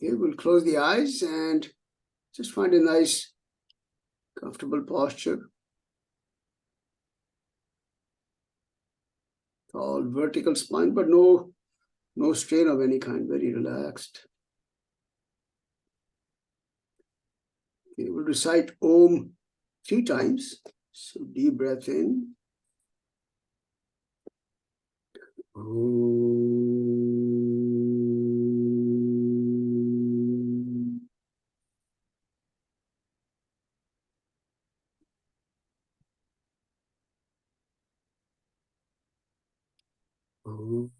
Okay, we'll close the eyes and just find a nice, comfortable posture. Tall, vertical spine, but no strain of any kind, very relaxed. Okay, we'll recite Om 3 times. So deep breath in. Om. Om.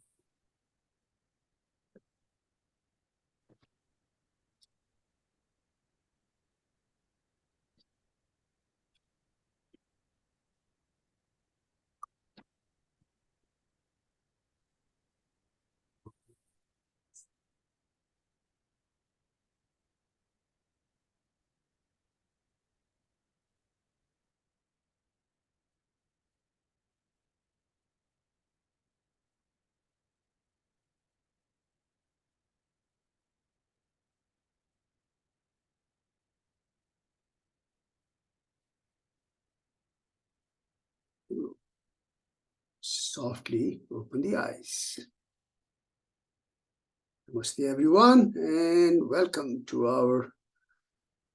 Softly open the eyes. Namaste everyone, and welcome to our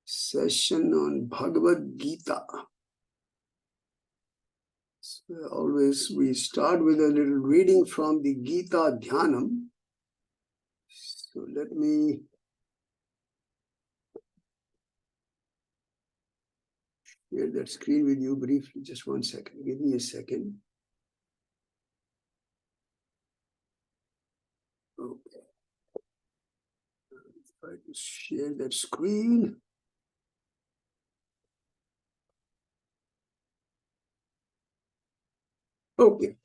session on Bhagavad Gita. So always we start with a little reading from the Gita dhyanam. So let me share that screen with you briefly. Just 1 second. Give me a second. Okay. Try to share that screen. Okay.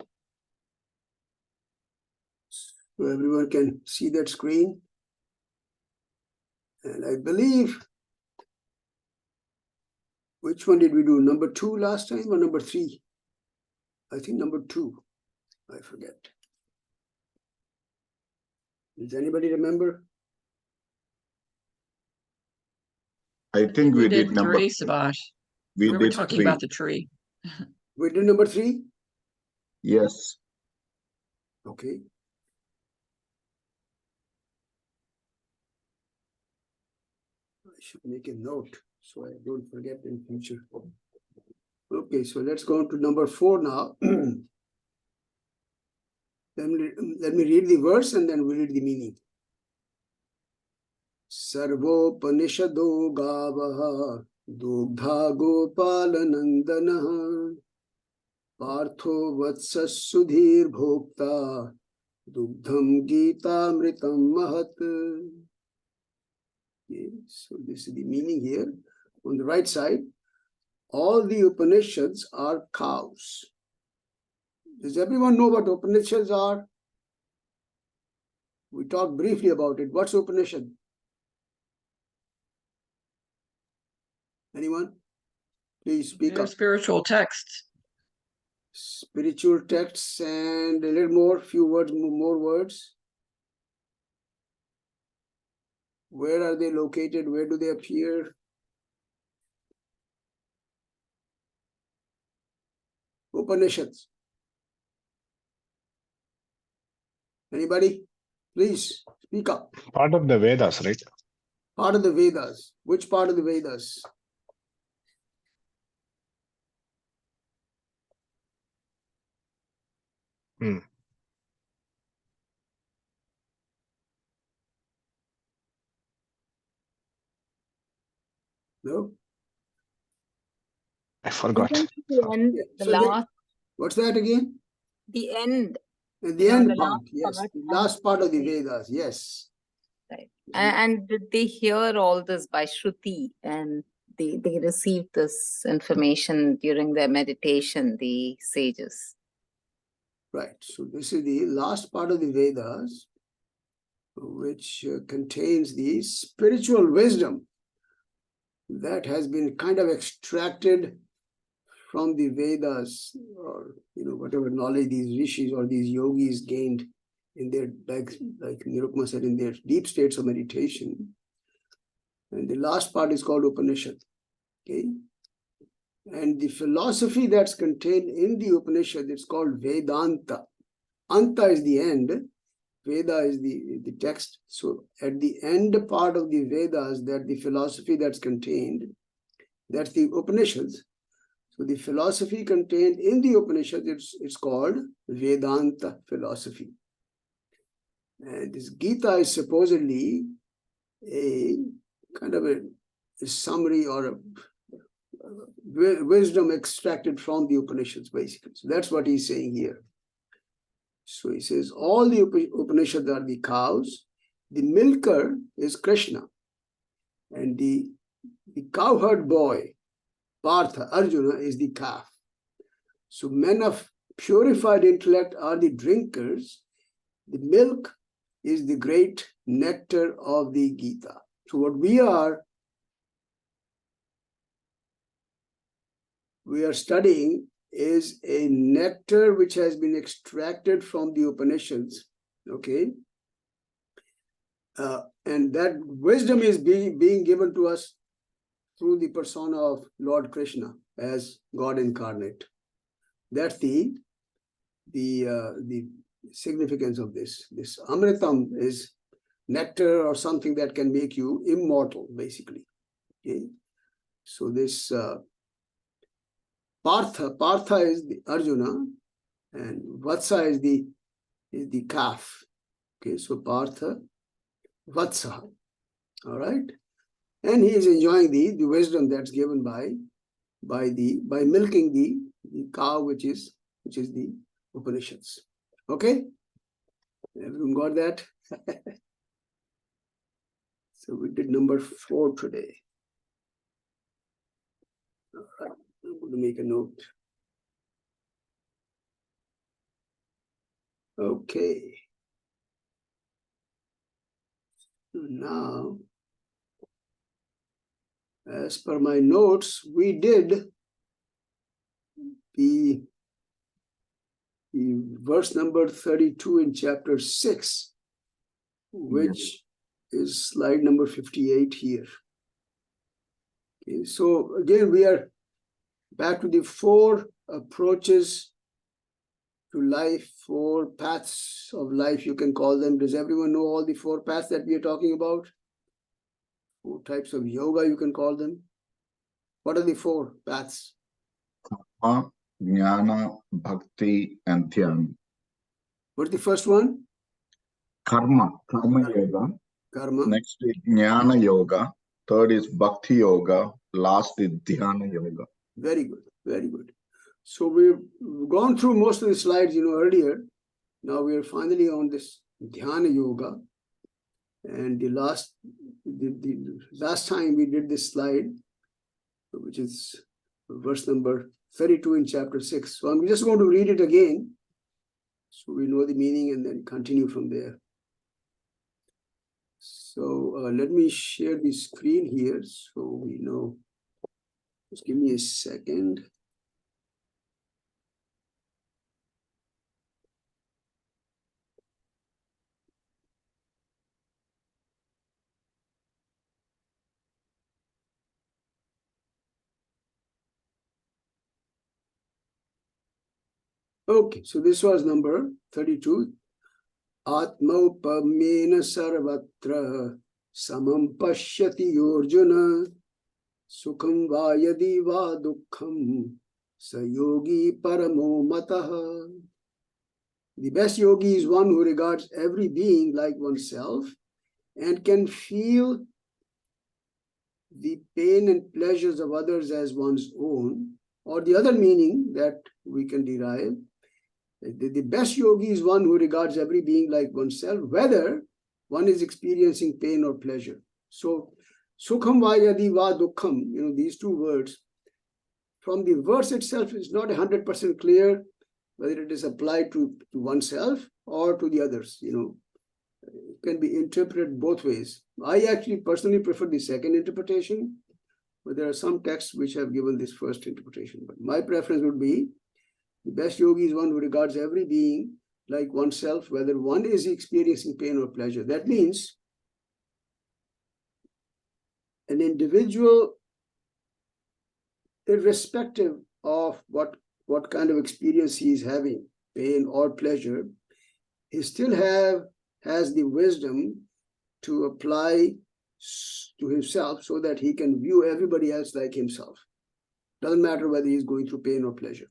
So everyone can see that screen. And I believe, which one did we do? Number 2 last time or number 3? I think number 2. I forget. Does anybody remember? I think we did number 3, Subhash. We were talking 3. about the tree. We did number 3? Yes. Okay. I should make a note so I don't forget in future. Okay, so let's go on to number 4 now. Let me read the verse and then we'll read the meaning. Sarvopanishado gavaha dugdha gopalanandanaha partho vatsas sudhir bhokta dugdham gitamritam mahat. Okay, so this is the meaning here. On the right side, all the Upanishads are cows. Does everyone know what Upanishads are? We talked briefly about it. What's Upanishad? Anyone? Please speak They're up. spiritual texts. Spiritual texts and a little more, few words, more words. Where are they located? Where do they appear? Upanishads. Anybody? Please speak up. Part of the Vedas, right? Part of the Vedas. Which part of the Vedas? No? I forgot. The end, the So last, what's that again? the end. The end the part, last yes. part. The last part of the Vedas, yes. Right. And they hear all this by Shruti, and they receive this information during their meditation, the sages. Right. So this is the last part of the Vedas, which contains the spiritual wisdom that has been kind of extracted from the Vedas, or whatever knowledge these rishis or these yogis gained in their, like Nirupama said, in their deep states of meditation. And the last part is called Upanishad. Okay. And the philosophy that's contained in the Upanishad, it's called Vedanta. Anta is the end. Veda is the text. So at the end part of the Vedas, that the philosophy that's contained, that's the Upanishads. So the philosophy contained in the Upanishads, it's called Vedanta philosophy. And this Gita is supposedly a kind of a summary or a wisdom extracted from the Upanishads, basically. So that's what he's saying here. So he says all the Upanishads are the cows, the milker is Krishna, and the cowherd boy, Partha, Arjuna, is the calf. So men of purified intellect are the drinkers. The milk is the great nectar of the Gita. So what we are studying is a nectar which has been extracted from the Upanishads, okay? And that wisdom is being given to us through the persona of Lord Krishna as God incarnate. That's the significance of this. This Amritam is nectar or something that can make you immortal, basically. Okay? So this Partha is the Arjuna, and Vatsa is the calf. Okay, so Partha, Vatsa. All right, and he is enjoying the wisdom that's given by milking the cow, which is the Upanishads. Okay, everyone got that? So we did number 4 today. All right. I'm going to make a note. Okay. Now, as per my notes, we did the verse number 32 in chapter 6, which is slide number 58 here. Okay, so again, we are back to the 4 approaches to life, 4 paths of life, you can call them. Does everyone know all the 4 paths that we are talking about? 4 types of yoga, you can call them. What are the 4 paths? Karma, Jnana, Bhakti, and Dhyana. What's the first one? Karma yoga. Karma. Next is Jnana yoga. Third is Bhakti yoga. Last is Dhyana yoga. Very good, very good. So we've gone through most of the slides, earlier. Now we are finally on this Dhyana yoga. And the last time we did this slide, which is verse number 32 in chapter 6. So I'm just going to read it again, so we know the meaning and then continue from there. So let me share the screen here so we know. Just give me a second. Okay, so this was number 32. Atmaupamena sarvatra samam pashyati Arjuna sukham va yadi va dukkham sayogi paramo mataha. The best yogi is one who regards every being like oneself and can feel the pain and pleasures of others as one's own, or the other meaning that we can derive. The best yogi is one who regards every being like oneself, whether one is experiencing pain or pleasure. So, sukham va yadi va dukkham, these 2 words, from the verse itself is not 100% clear whether it is applied to oneself or to the others. It can be interpreted both ways. I actually personally prefer the second interpretation, but there are some texts which have given this first interpretation. But my preference would be the best yogi is one who regards every being like oneself, whether one is experiencing pain or pleasure. That means an individual, irrespective of what kind of experience he is having, pain or pleasure, he still has the wisdom to apply to himself so that he can view everybody else like himself. Doesn't matter whether he's going through pain or pleasure.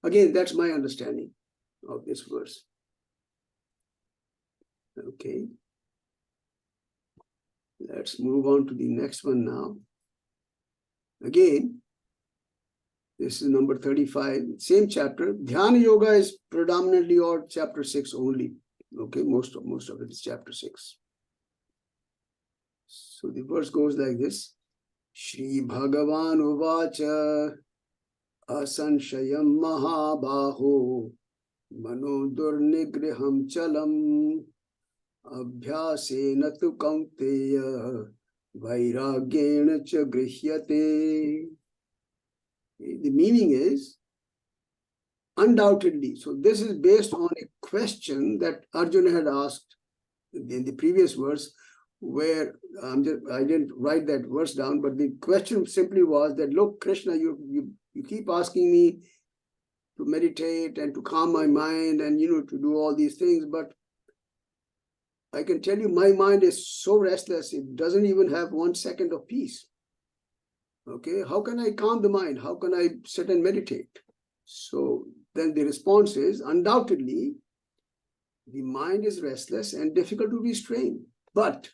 Again, that's my understanding of this verse. Okay. Let's move on to the next one now. Again, this is number 35, same chapter. Dhyana Yoga is predominantly or chapter 6 only. Okay, most of it is chapter 6. So the verse goes like this. Shri Bhagavan Uvacha Asanshayam Mahabaho Mano Durnigriham Chalam Abhyasena tu Kaunteya Vairagyena cha Grihyate. The meaning is undoubtedly. So this is based on a question that Arjuna had asked in the previous verse, where I didn't write that verse down, but the question simply was that, look, Krishna, you keep asking me to meditate and to calm my mind and to do all these things, but I can tell you my mind is so restless, it doesn't even have 1 second of peace. Okay, how can I calm the mind? How can I sit and meditate? So then the response is, undoubtedly, the mind is restless and difficult to restrain, but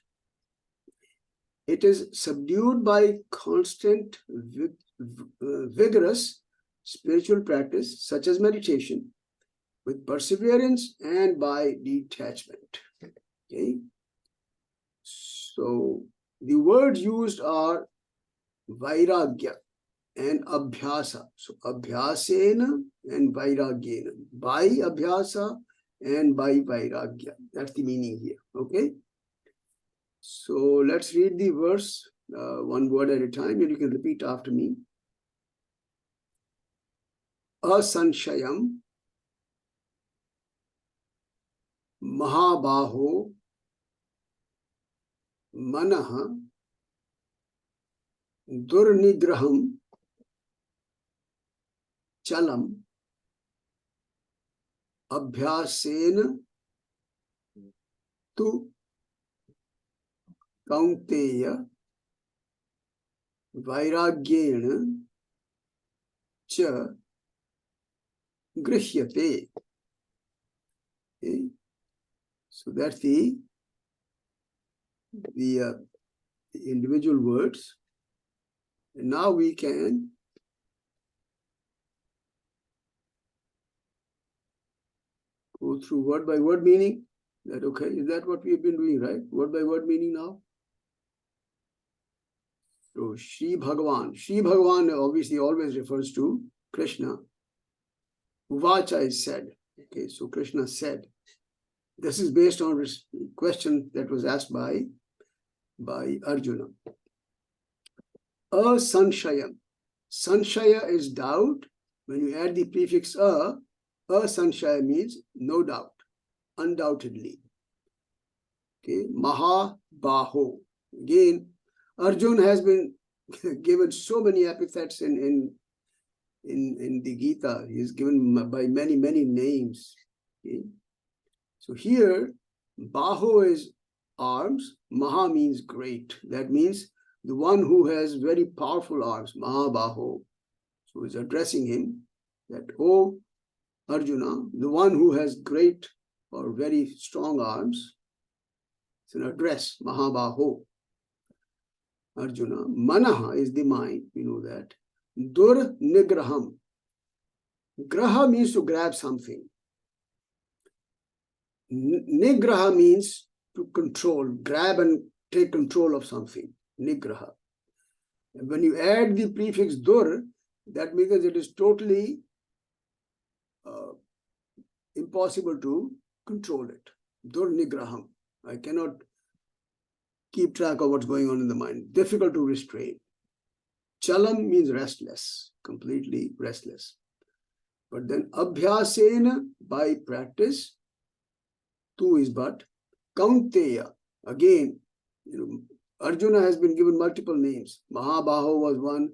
it is subdued by constant, vigorous spiritual practice, such as meditation, with perseverance and by detachment. Okay, so the words used are vairagya and abhyasa. So abhyasena and vairagyena. By abhyasa and by vairagya. That's the meaning here. Okay. So let's read the verse one word at a time, and you can repeat after me. Asanshayam Mahabaho Manaha Durnigraham Chalam Abhyasena tu Kaunteya Vairagyena cha Grihyate. Okay. So that's the individual words. And now we can go through word by word meaning. That okay? Is that what we've been doing, right? Word by word meaning now. So Shri Bhagavan. Shri Bhagavan obviously always refers to Krishna. Uvacha is said. Okay, so Krishna said. This is based on a question that was asked by Arjuna. Asanshayam. Sanshaya is doubt. When you add the prefix sanshaya means no doubt, undoubtedly. Okay, Mahabaho. Again, Arjuna has been given so many epithets in the Gita. He is given by many names. Okay. So here, Baho is arms, Maha means great. That means the one who has very powerful arms, Mahabaho. So he's addressing him that, oh Arjuna, the one who has great or very strong arms. It's an address, Mahabaho. Arjuna. Manaha is the mind, we know that. Dur nigraham. Graha means to grab something. Nigraha means to control, grab and take control of something. Nigraha. And when you add the prefix dur, that means it is totally impossible to control it. Dur nigraham. I cannot keep track of what's going on in the mind. Difficult to restrain. Chalam means restless, completely restless. But then abhyasena, by practice, tu is but, kaunteya, again, Arjuna has been given multiple names. Mahabaho was one,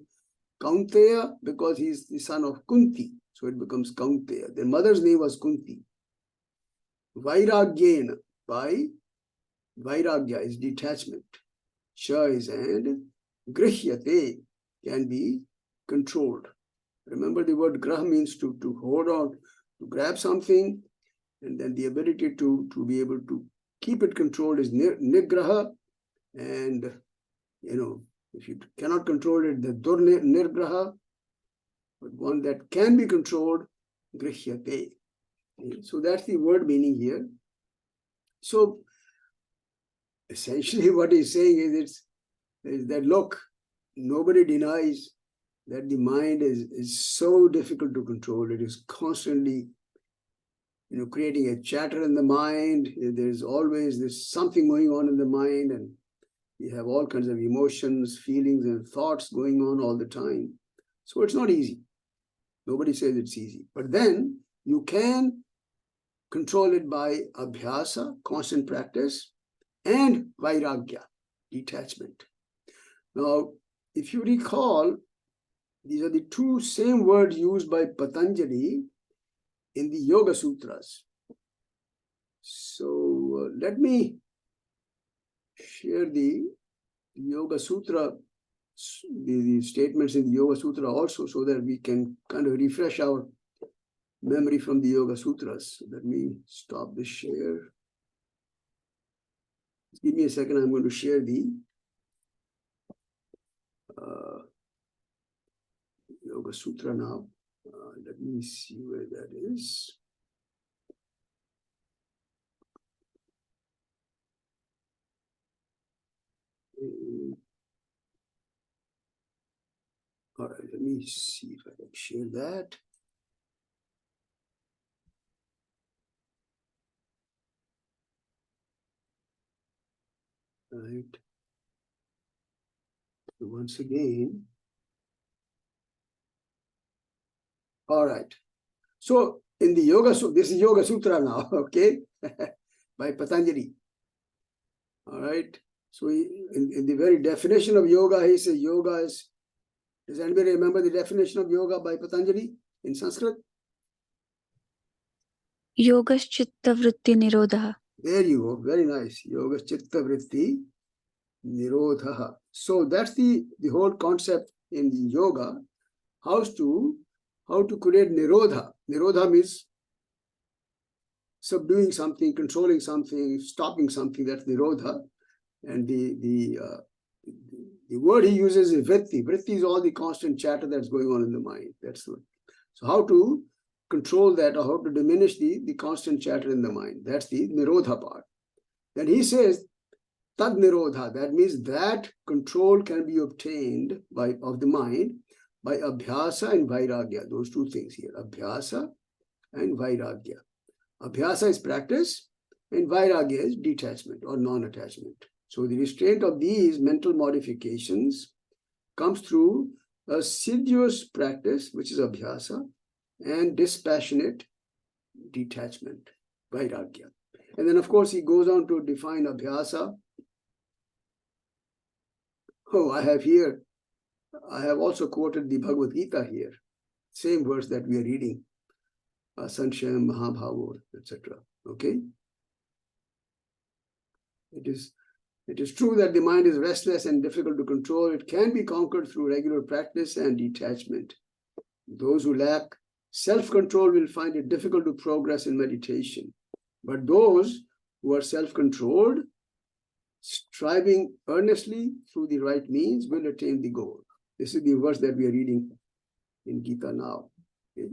Kaunteya, because he is the son of Kunti, so it becomes Kaunteya. Their mother's name was Kunti. Vairagyena, by Vairagya is detachment. Cha is and, Grihyate can be controlled. Remember, the word grah means to hold on, to grab something, and then the ability to be able to keep it controlled is nigraha. And if you cannot control it, the nirgraha, but one that can be controlled, grihyate. So that's the word meaning here. So essentially what he's saying is that, look, nobody denies that the mind is so difficult to control. It is constantly creating a chatter in the mind. There's always this something going on in the mind, and you have all kinds of emotions, feelings, and thoughts going on all the time. So it's not easy. Nobody says it's easy. But then you can control it by abhyasa, constant practice, and vairagya, detachment. Now, if you recall, these are the two same words used by Patanjali in the Yoga Sutras. So let me share the Yoga Sutra, the statements in the Yoga Sutra also, so that we can kind of refresh our memory from the Yoga Sutras. Let me stop the share. Give me a second, I'm going to share the Yoga Sutra now. Let me see where that is. All right, let me see if I can share that. Right. So once again. All right. So in the Yoga Sutra, this is Yoga Sutra now, okay, by Patanjali. All right. So in the very definition of yoga, he says yoga is, does anybody remember the definition of yoga by Patanjali in Sanskrit? Yogas chitta vritti nirodha. There you go. Very nice. Yoga chitta vritti nirodha. So that's the whole concept in the yoga. How to create nirodha. Nirodha means subduing something, controlling something, stopping something. That's nirodha. And the word he uses is vritti. Vritti is all the constant chatter that's going on in the mind. That's what. So how to control that, or how to diminish the constant chatter in the mind. That's the nirodha part. Then he says tad nirodha. That means that control can be obtained of the mind by abhyasa and vairagya. Those two things here, abhyasa and vairagya. Abhyasa is practice, and vairagya is detachment or non-attachment. So the restraint of these mental modifications comes through assiduous practice, which is abhyasa, and dispassionate detachment, vairagya. And then, of course, he goes on to define abhyasa. Oh, I have also quoted the Bhagavad Gita here, same verse that we are reading, Sanshayam, Mahabhavo, etc. Okay? It is true that the mind is restless and difficult to control. It can be conquered through regular practice and detachment. Those who lack self-control will find it difficult to progress in meditation. But those who are self-controlled, striving earnestly through the right means, will attain the goal. This is the verse that we are reading in Gita now. Okay?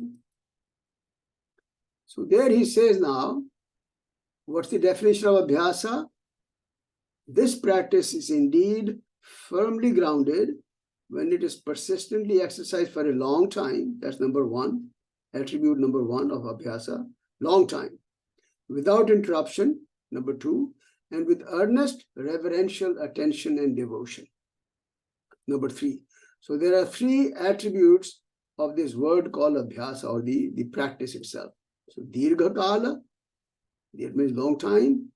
So there he says now, what's the definition of abhyasa? This practice is indeed firmly grounded when it is persistently exercised for a long time. That's number one, attribute number one of abhyasa, long time. Without interruption, number two, and with earnest reverential attention and devotion. Number three. So there are three attributes of this word called abhyasa, or the practice itself. So dirgha kala, that means long time,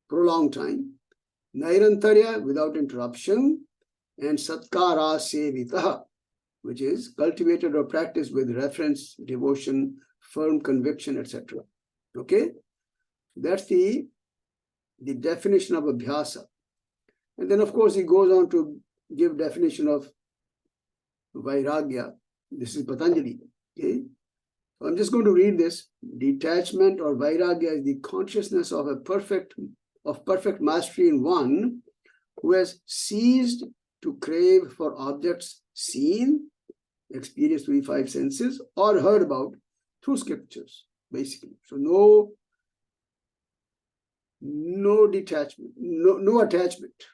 prolonged time. Nairantarya, without interruption. And satkara sevita, which is cultivated or practiced with reference, devotion, firm conviction, etc. Okay? That's the definition of abhyasa. And then, of course, he goes on to give definition of vairagya. This is Patanjali. Okay? So I'm just going to read this. Detachment or vairagya is the consciousness of perfect mastery in one who has ceased to crave for objects seen, experienced through the five senses, or heard about through scriptures, basically. So no detachment, no attachment.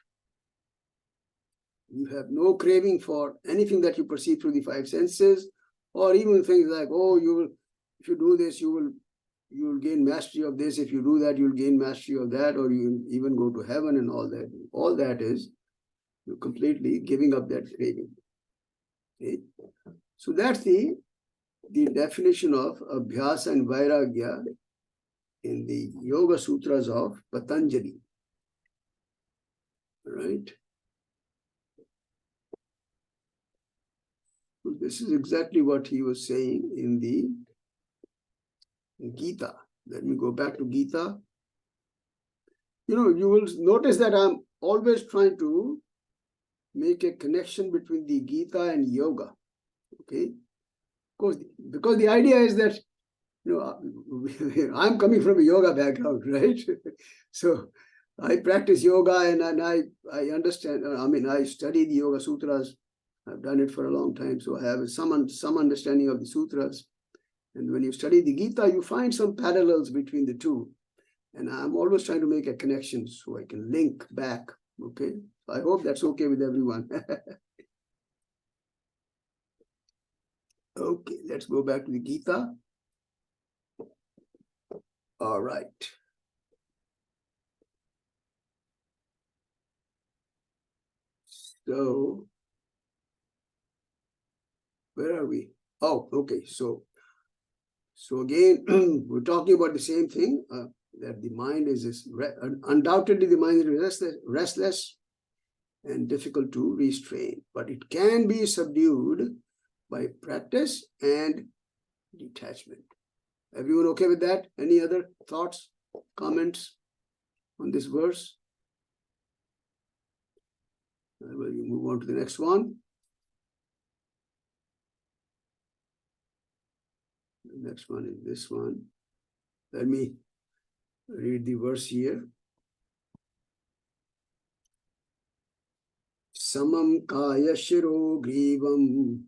You have no craving for anything that you perceive through the five senses, or even things like, oh, if you do this, you will gain mastery of this. If you do that, you'll gain mastery of that, or you even go to heaven and all that. All that is you're completely giving up that craving. Okay? So that's the definition of abhyasa and vairagya in the Yoga Sutras of Patanjali. Right? So this is exactly what he was saying in the Gita. Let me go back to Gita. You will notice that I'm always trying to make a connection between the Gita and yoga. Okay? Because the idea is that, I'm coming from a yoga background, right? So I practice yoga and I understand, I study the Yoga Sutras. I've done it for a long time, so I have some understanding of the sutras. And when you study the Gita, you find some parallels between the two. And I'm always trying to make a connection so I can link back. Okay? I hope that's okay with everyone. Okay, let's go back to the Gita. All right. So, where are we? Oh, okay. So again, we're talking about the same thing, that the mind is undoubtedly the mind is restless and difficult to restrain, but it can be subdued by practice and detachment. Everyone okay with that? Any other thoughts, comments on this verse? Will you move on to the next one? The next one is this one. Let me read the verse here. Samam kaya shiro grivam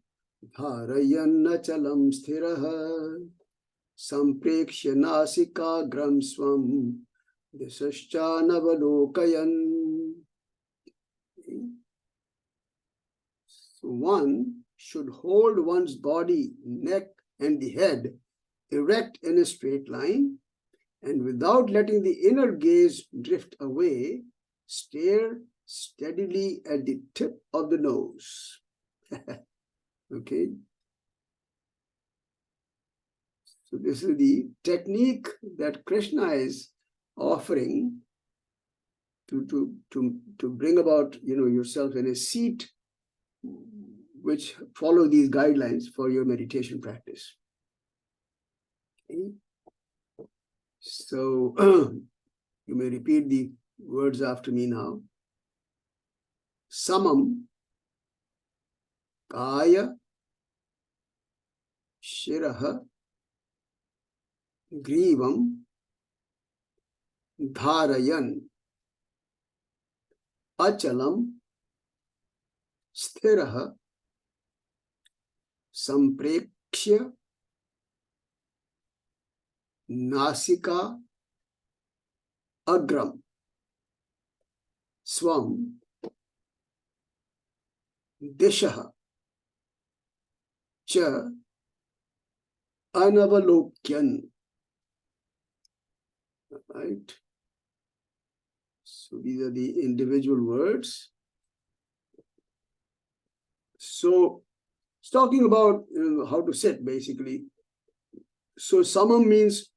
dharayannachalam sthiraha samprekshya nasikagram swam disascha navalokayan. So one should hold one's body, neck, and the head erect in a straight line, and without letting the inner gaze drift away, stare steadily at the tip of the nose. Okay. So this is the technique that Krishna is offering to bring about, yourself in a seat which follow these guidelines for your meditation practice. Okay. So you may repeat the words after me now. Samam kaya shiraha grivam dharayan achalam sthiraha samprekshya nasika agram swam dishaha cha anavalokyan. Right? So these are the individual words. So It's talking about how to sit, basically. So samam means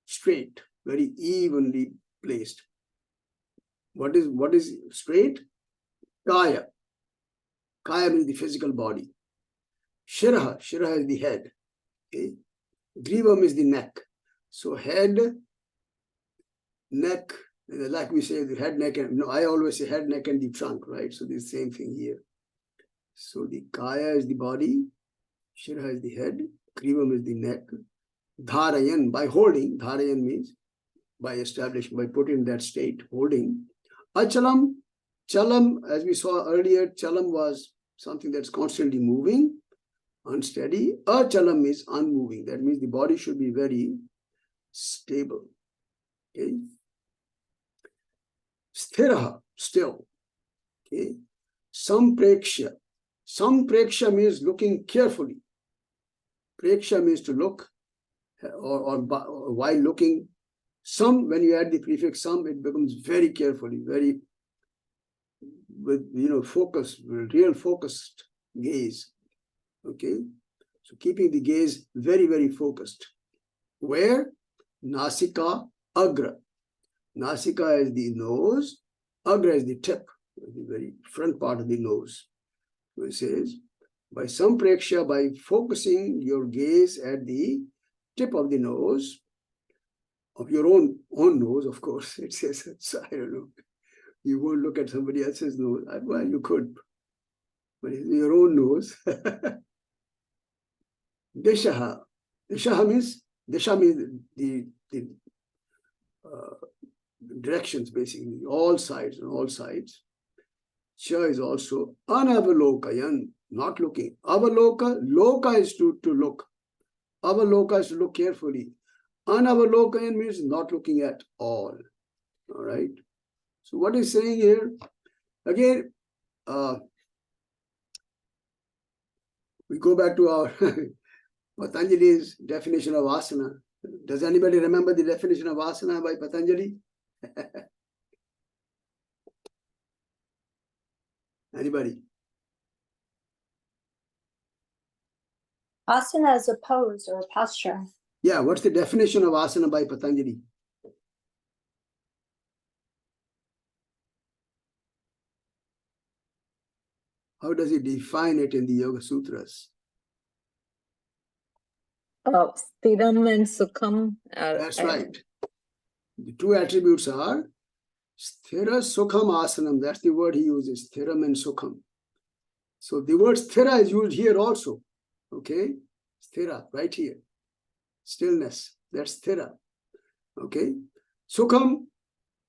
straight, very evenly placed. What is straight? Kaya. Kaya means the physical body. Shiraha is the head. Okay? Grivam is the neck. So head, neck, like we say, the head, neck, and I always say head, neck, and the trunk, right? So the same thing here. So the kaya is the body, shiraha is the head, grivam is the neck. Dharayan, by holding, dharayan means by establishing, by putting in that state, holding. Achalam, chalam, as we saw earlier, chalam was something that's constantly moving, unsteady. Achalam is unmoving. That means the body should be very stable. Okay. Sthiraha, still. Okay. Sampreksha. Sampreksha means looking carefully. Preksha means to look, or while looking. Some, when you add the prefix some, it becomes very carefully, very with focus, real focused gaze. Okay, so keeping the gaze very, very focused. Where? Nasika agra. Nasika is the nose, agra is the tip, the very front part of the nose. So it says, by sampreksha, by focusing your gaze at the tip of the nose, of your own nose, of course. It says, so I don't know. You won't look at somebody else's nose. Well, you could, but your own nose. Dishaha. Disha means the directions, basically, all sides, on all sides. Cha is also anavalokayan, not looking. Avaloka, loka is to look. Avaloka is to look carefully. Anavalokayan means not looking at all. All right. So what is saying here? Again, we go back to our Patanjali's definition of asana. Does anybody remember the definition of asana by Patanjali? Anybody? Asana is a pose or a posture. Yeah, what's the definition of asana by Patanjali? How does he define it in the Yoga Sutras? Sthiram and Sukham. That's right. The two attributes are Sthira Sukham Asanam. That's the word he uses, Sthiram and Sukham. So the word Sthira is used here also. Okay? Sthira, right here. Stillness. That's Sthira. Okay? Sukham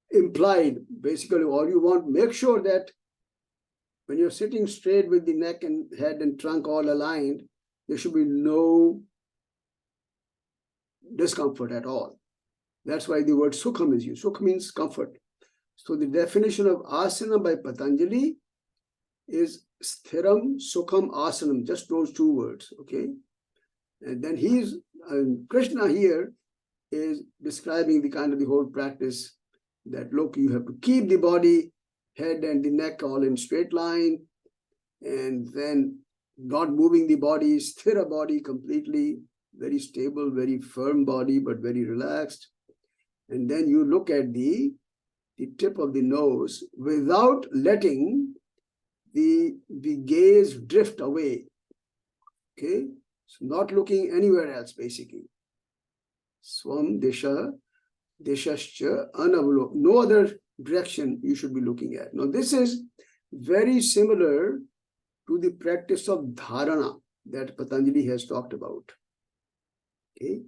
implied, basically, all you want, make sure that when you're sitting straight with the neck and head and trunk all aligned, there should be no discomfort at all. That's why the word Sukham is used. Sukh means comfort. So the definition of asana by Patanjali is Sthiram Sukham Asanam, just those two words, okay? And then Krishna here is describing the kind of the whole practice that, look, you have to keep the body, head and the neck all in straight line, and then not moving the body, sthira body completely, very stable, very firm body, but very relaxed. And then you look at the tip of the nose without letting the gaze drift away. Okay? So not looking anywhere else, basically. Swam desha, deshascha, anavalo. No other direction you should be looking at. Now, this is very similar to the practice of dharana that Patanjali has talked about. Okay?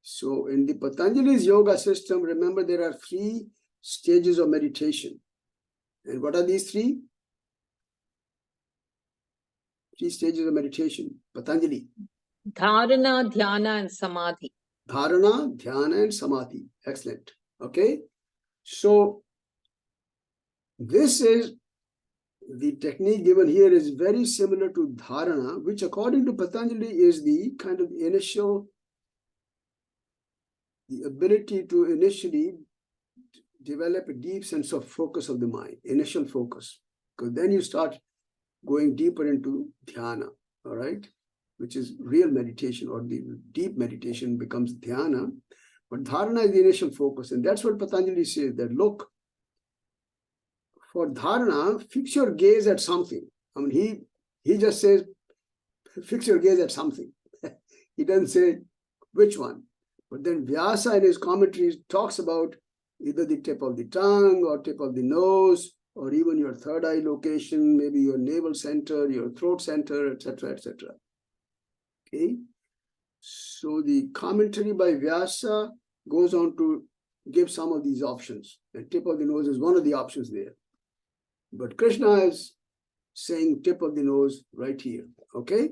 So, in the Patanjali's yoga system, remember there are 3 stages of meditation. And what are these 3? 3 stages of meditation. Patanjali. Dharana, dhyana, and samadhi. Dharana, dhyana, and samadhi. Excellent. Okay. So, this is the technique given here is very similar to dharana, which according to Patanjali is the kind of initial, the ability to initially develop a deep sense of focus of the mind, initial focus, because then you start going deeper into dhyana, all right? which is real meditation or the deep meditation, becomes dhyana. But dharana is the initial focus. And that's what Patanjali says, that look, for dharana, fix your gaze at something. I mean, he just says, fix your gaze at something. He doesn't say which one. But then Vyasa in his commentaries talks about either the tip of the tongue or tip of the nose, or even your third eye location, maybe your navel center, your throat center, etc., etc. Okay. So the commentary by Vyasa goes on to give some of these options. And tip of the nose is one of the options there. But Krishna is saying tip of the nose right here. Okay.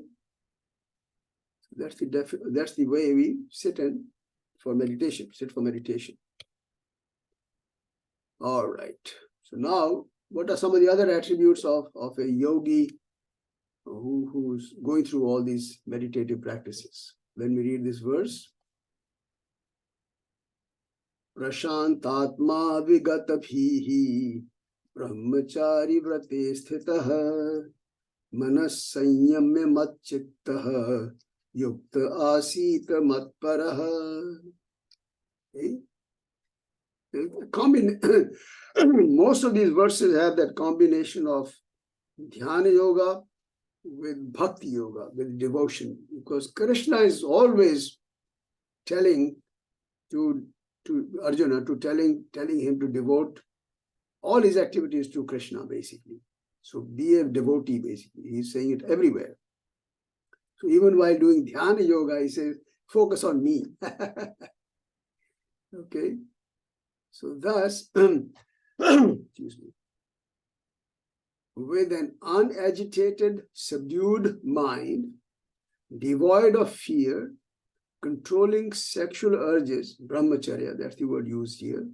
That's the way we sit for meditation. Sit for meditation. All right. So now, what are some of the other attributes of a yogi who's going through all these meditative practices? When we read this verse, Prashantatma vigatabhihi brahmachari vrate sthitah manas sanyamya matchittah yukta asita matparah. Okay. Most of these verses have that combination of dhyana yoga with bhakti yoga, with devotion, because Krishna is always telling to Arjuna, telling him to devote all his activities to Krishna, basically. So be a devotee, basically. He's saying it everywhere. So even while doing dhyana yoga, he says, focus on me. Okay. So thus, excuse me, with an unagitated, subdued mind, devoid of fear, controlling sexual urges, brahmacharya, that's the word used here,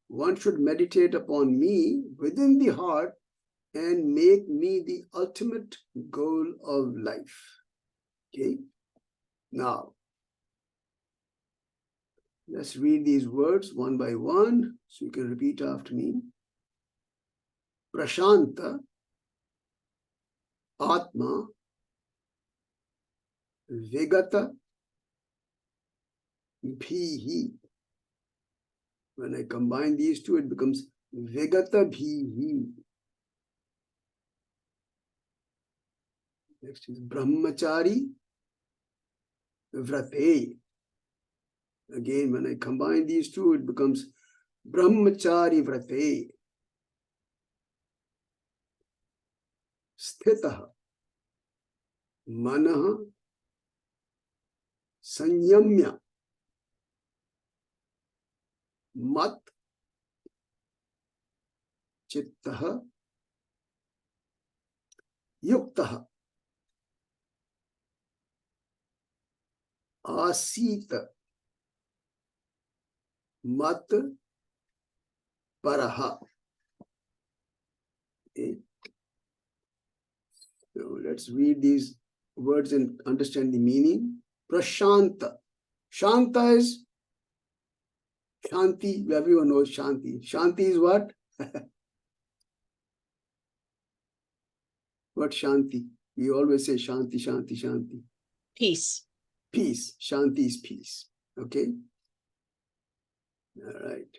one should meditate upon me within the heart and make me the ultimate goal of life. Okay? Now, let's read these words one by one, so you can repeat after me. Prashanta Atma Vigata Bhihi. When I combine these two, it becomes Vigata Bhihi. Next is Brahmachari Vrate. Again, when I combine these two, it becomes Brahmachari Vrate. Sthitaha Manaha Sanyamya Mat Chittaha Yuktaha Asita Mat Paraha. Okay. So let's read these words and understand the meaning. Prashanta. Shanta is Shanti. Everyone knows Shanti. Shanti is what? What Shanti? We always say Shanti, Shanti, Shanti. Peace. Peace. Shanti is peace. Okay? All right.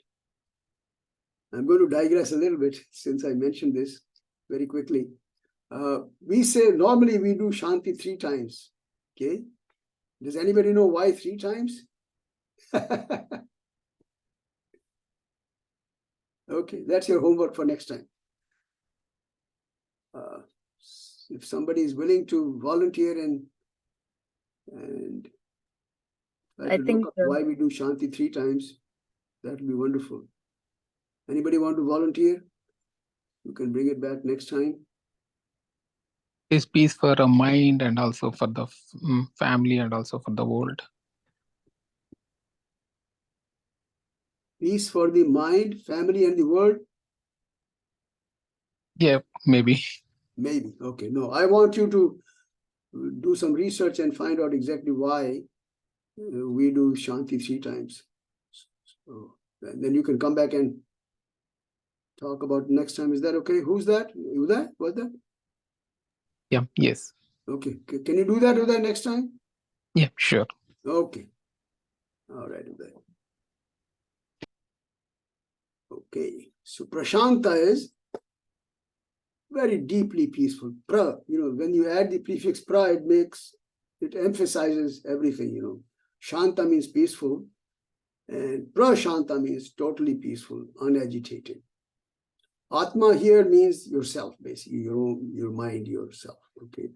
I'm going to digress a little bit since I mentioned this very quickly. We say normally we do Shanti 3 times. Okay? Does anybody know why 3 times? Okay, that's your homework for next time. If somebody is willing to volunteer and try I to think look up why we do Shanti 3 times, that would be wonderful. Anybody want to volunteer? You can bring it back next time. Is peace for a mind and also for the family and also for the world. Peace for the mind, family, and the world? Yeah, maybe. Maybe. Okay. No, I want you to do some research and find out exactly why we do Shanti 3 times. So then you can come back and talk about next time. Is that okay? Who's that? You that? What's that? Yeah, yes. Okay, can you do that Uday next time? Yeah, sure. Okay. All right, Uday. Okay, so Prashanta is very deeply peaceful. Pra, when you add the prefix pra, it emphasizes everything, Shanta means peaceful, and Prashanta means totally peaceful, unagitated. Atma here means yourself, basically, your mind, yourself. Okay.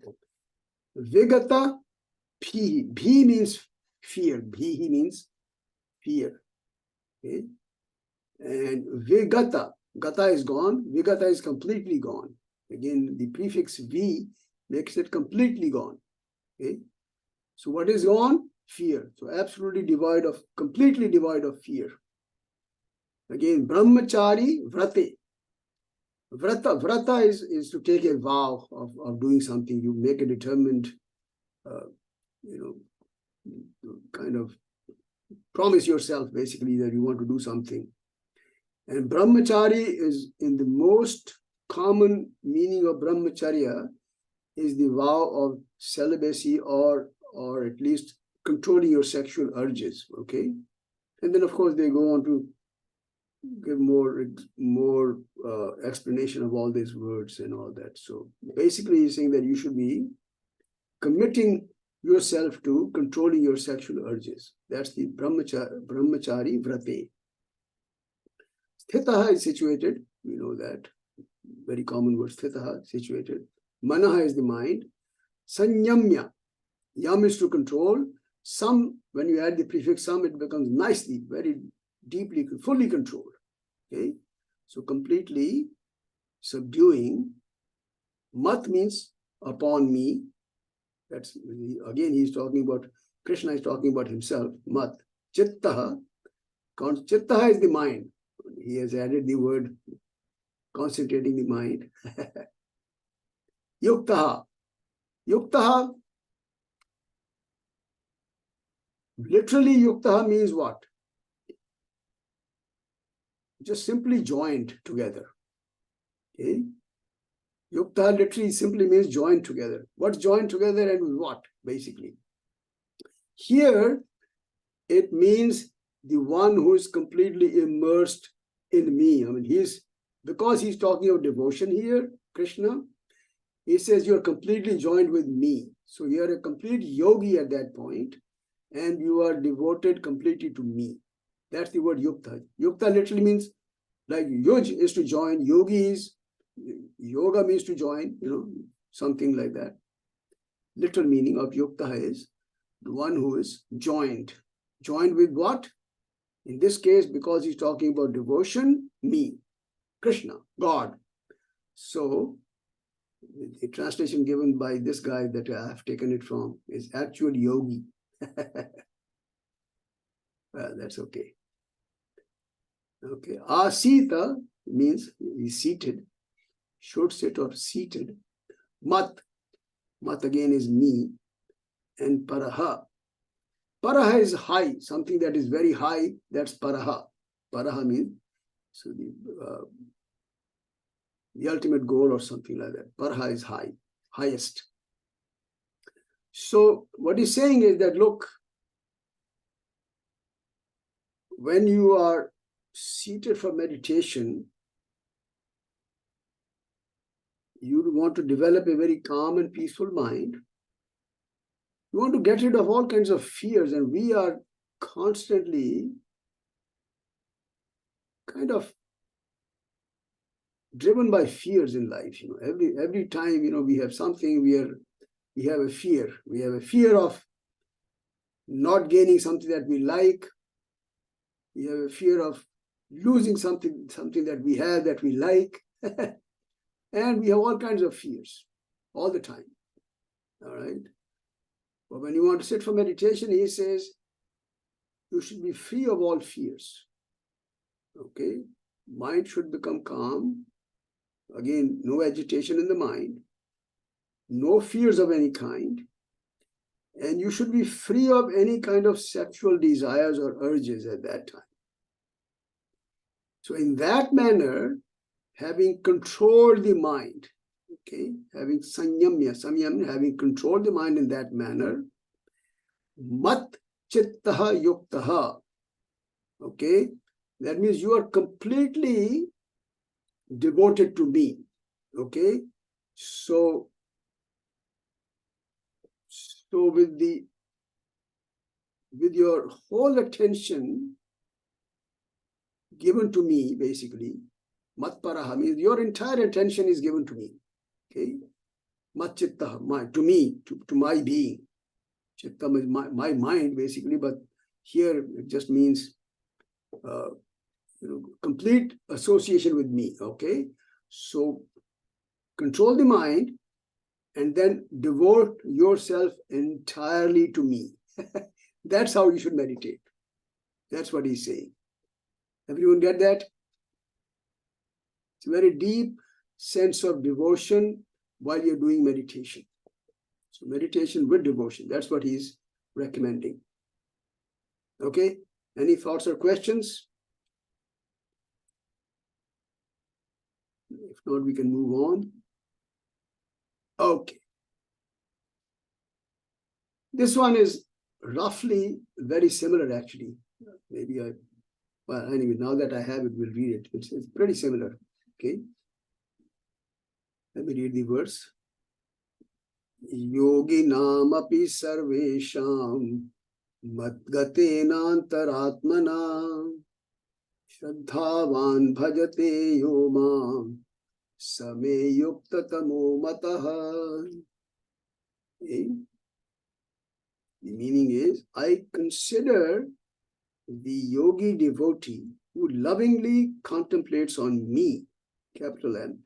Vigata, bhi. Bhi means fear. Bhi means fear. Okay. And vigata, gata is gone. Vigata is completely gone. Again, the prefix V makes it completely gone. Okay. So what is gone? Fear. So completely devoid of fear. Again, brahmachari, vrate. Vrata is to take a vow of doing something. You make a determined, kind of promise yourself basically that you want to do something. And brahmachari is, in the most common meaning of brahmacharya, is the vow of celibacy or at least controlling your sexual urges. Okay. And then of course they go on to give more explanation of all these words and all that. So basically he's saying that you should be committing yourself to controlling your sexual urges. That's the brahmachari vrate. Sthitaha is situated, we know that, very common word, sthitaha, situated. Manaha is the mind. Sanyamya, yam is to control. Some, when you add the prefix some, it becomes nicely, very deeply, fully controlled. Okay, so completely subduing. Mat means upon me. That's again, he's talking about, Krishna is talking about himself. Mat. Chittaha. Chittaha is the mind. He has added the word concentrating the mind. Yuktaha. Yuktaha. Literally, yuktaha means what? Just simply joined together. Okay. Yukta literally simply means joined together. What's joined together and with what, basically? Here, it means the one who is completely immersed in me. I mean, because he's talking of devotion here, Krishna, he says you're completely joined with me. So you're a complete yogi at that point, and you are devoted completely to me. That's the word yukta. Yukta literally means, like yuj is to join, yogi is, yoga means to join, something like that. Literal meaning of yukta is the one who is joined. Joined with what? In this case, because he's talking about devotion, me, Krishna, God. So the translation given by this guy that I have taken it from is actual yogi. Well, that's okay. Okay. Asita means he's seated, should sit or seated. Mat. Mat again is me. And paraha. Paraha is high, something that is very high, that's paraha. Paraha means so the ultimate goal or something like that. Paraha is high, highest. So what he's saying is that, look, when you are seated for meditation, you want to develop a very calm and peaceful mind. You want to get rid of all kinds of fears, and we are constantly kind of driven by fears in life. Every time we have something, we have a fear. We have a fear of not gaining something that we like. We have a fear of losing something that we have that we like. And we have all kinds of fears all the time. All right. But when you want to sit for meditation, he says, you should be free of all fears. Okay. Mind should become calm. Again, no agitation in the mind, no fears of any kind. And you should be free of any kind of sexual desires or urges at that time. So in that manner, having controlled the mind, Okay, having samyam, having controlled the mind in that manner. Mat chittaha yuktaha. Okay, that means you are completely devoted to me. Okay, so with your whole attention given to me, basically, matparaha means your entire attention is given to me. Okay, mat chittaha, to me, to my being. Chitta is my mind, basically, but here it just means complete association with me. Okay, so control the mind and then devote yourself entirely to me. That's how you should meditate. That's what he's saying. Everyone get that? It's a very deep sense of devotion while you're doing meditation. So meditation with devotion, that's what he's recommending. Okay, any thoughts or questions? If not, we can move on. Okay. This one is roughly very similar, actually. Maybe well, anyway, now that I have it, we'll read it. It's pretty similar. Okay. Let me read the verse. Yoginam api sarvesham madgatenantaratmana shraddhavan bhajate yomam same yuktatamo mataha. Okay. The meaning is, I consider the yogi devotee who lovingly contemplates on me, capital M,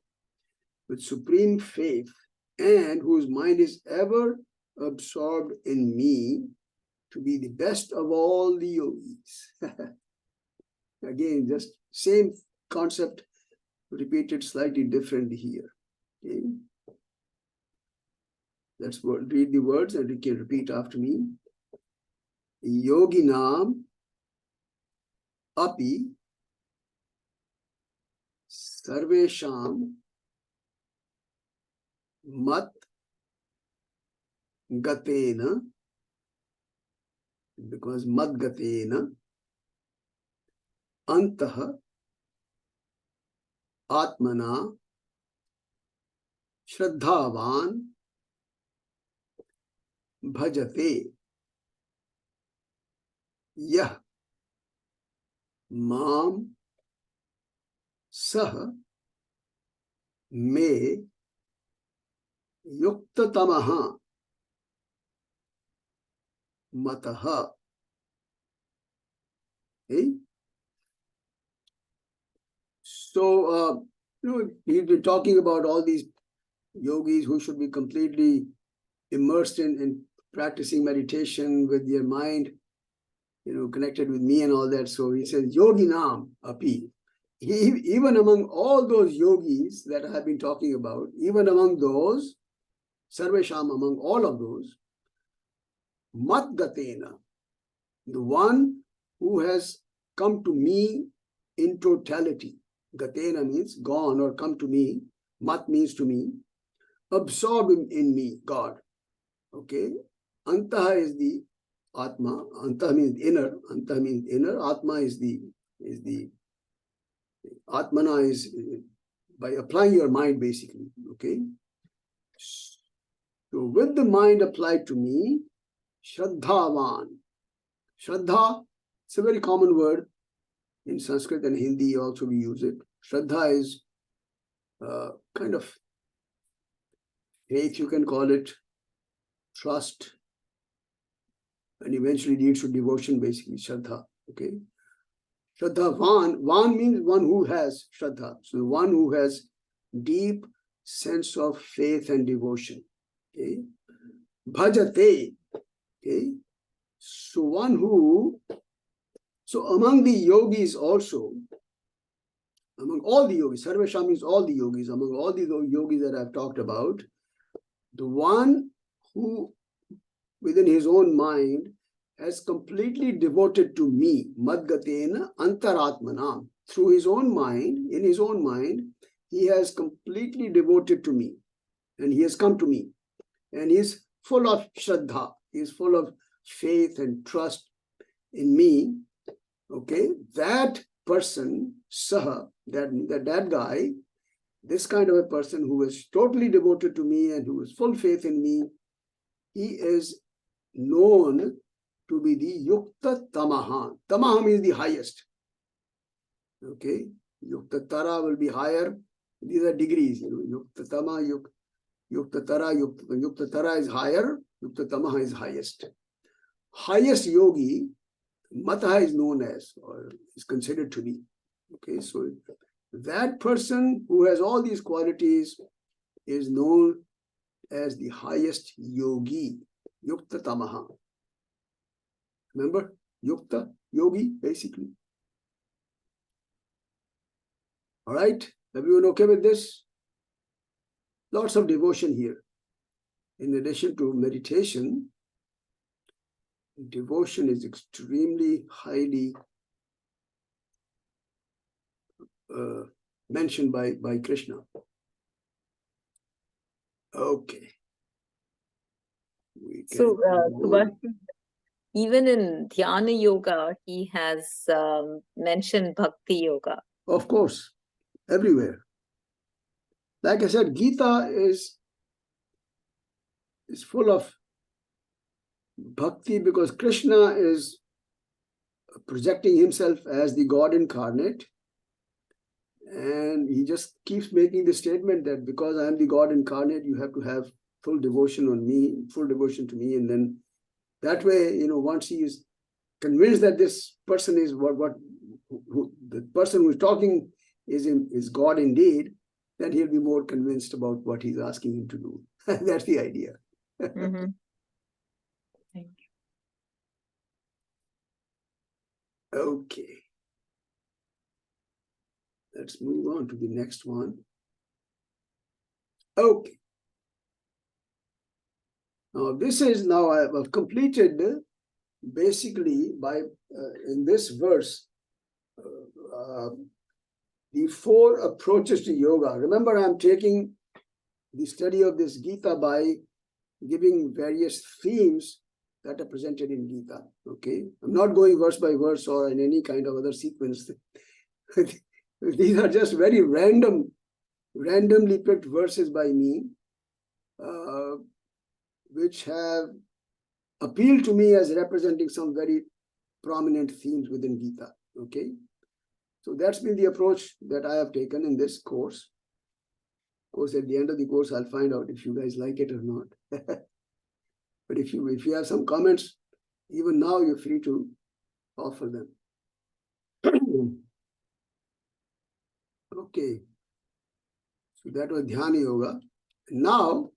with supreme faith, and whose mind is ever absorbed in me, to be the best of all the yogis. Again, just same concept repeated slightly differently here. Okay. Let's read the words and you can repeat after me. Yoginam api sarvesham mat gatena, because mat gatena antaha atmana shraddhavan bhajate yah mam sah me yuktatamaha mataha. Okay. So, he's been talking about all these yogis who should be completely immersed in practicing meditation with their mind, connected with me and all that. So he says, Yoginam api. Even among all those yogis that I have been talking about, even among those, Sarvesham, among all of those, Mat Gatena, the one who has come to me in totality. Gatena means gone or come to me. Mat means to me. Absorb in me, God. Okay. Antaha is the Atma. Antaha means inner. Antaha means inner. Atma is the Atmana is by applying your mind, basically. Okay. So with the mind applied to me, Shraddhavan. Shraddha, it's a very common word in Sanskrit and Hindi also we use it. Shraddha is kind of faith, you can call it, trust, and eventually leads to devotion, basically, Shraddha. Okay. Shraddhavan, Van means one who has Shraddha. So one who has deep sense of faith and devotion. Okay. Bhajate. Okay. So one who, so among the yogis also, among all the yogis, Sarvesham means all the yogis, among all the yogis that I've talked about, the one who within his own mind has completely devoted to me, Madgatena Antaratmanam, through his own mind, in his own mind, he has completely devoted to me. and he has come to me, and he is full of shraddha, he is full of faith and trust in me. Okay, that person, saha, that guy, this kind of a person who is totally devoted to me and who has full faith in me, he is known to be the yukta tamaha. Tamaha means the highest. Okay, yukta tara will be higher. These are degrees, yukta tama, yukta tara, yukta tara is higher, yukta tamaha is highest. Highest yogi, mata is known as, or is considered to be. Okay, so that person who has all these qualities is known as the highest yogi, yukta tamaha. Remember, yukta, yogi, basically. All right, everyone okay with this? Lots of devotion here. In addition to meditation, devotion is extremely highly mentioned by Krishna. Okay. We can So, move on. Subhash, even in dhyana yoga, he has mentioned bhakti yoga. Of course, everywhere. Like I said, Gita is full of bhakti because Krishna is projecting himself as the God incarnate. And he just keeps making the statement that because I am the God incarnate, you have to have full devotion on me, full devotion to me. And then that way, once he is convinced that this person is the person who is talking is God indeed, then he'll be more convinced about what he's asking him to do. That's the idea. Mhm. Thank you. Okay. Let's move on to the next one. Okay. Now this is now I've completed basically by in this verse the 4 approaches to yoga. Remember, I'm taking the study of this Gita by giving various themes that are presented in Gita. Okay, I'm not going verse by verse or in any kind of other sequence. These are just very randomly picked verses by me, which have appealed to me as representing some very prominent themes within Gita. Okay, so that's been the approach that I have taken in this course. Of course, at the end of the course, I'll find out if you guys like it or not. But if you have some comments, even now you're free to offer them. Okay, so that was Dhyana Yoga. Now,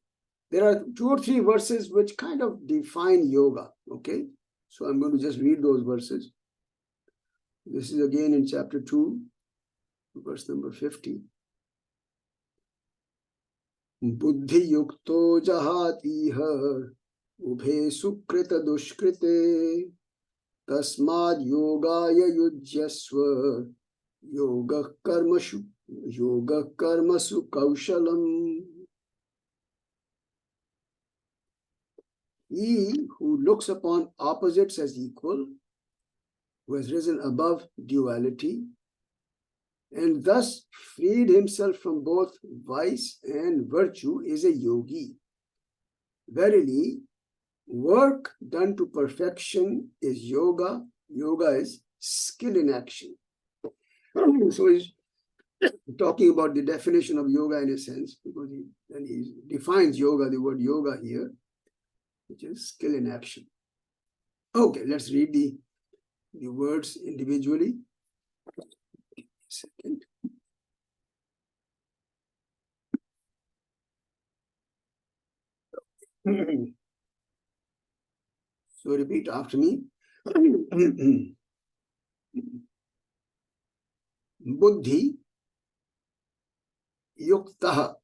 there are 2 or 3 verses which kind of define yoga. Okay, so I'm going to just read those verses. This is again in chapter 2, verse number 50. Buddhi yukto jahatiha ubhe sukrita dushkrite tasmad yogaya yujyasva yoga karmasu kaushalam. He who looks upon opposites as equal, who has risen above duality, and thus freed himself from both vice and virtue, is a yogi. Verily, work done to perfection is yoga. Yoga is skill in action. So he's talking about the definition of yoga in a sense, because he defines yoga, the word yoga here, which is skill in action. Okay, let's read the words individually. Second. So repeat after me. Buddhi yuktaha.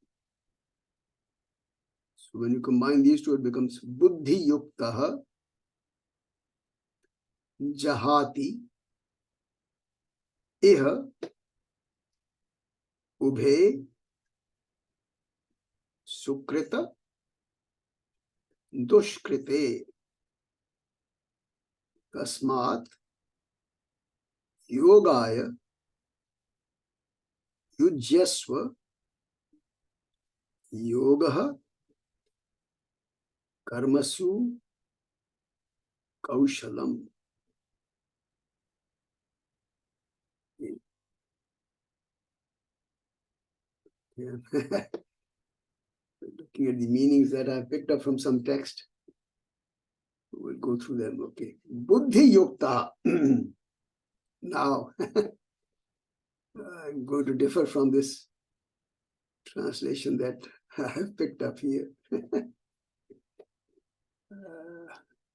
So when you combine these two, it becomes Buddhi yuktaha jahati iha ubhe Sukrita Dushkrite Tasmat Yogaya Yujyasva Yogaha Karmasu Kaushalam. Yeah. Looking at the meanings that I picked up from some text. We'll go through them. Okay. Buddhi Yukta. Now, I'm going to differ from this translation that I have picked up here.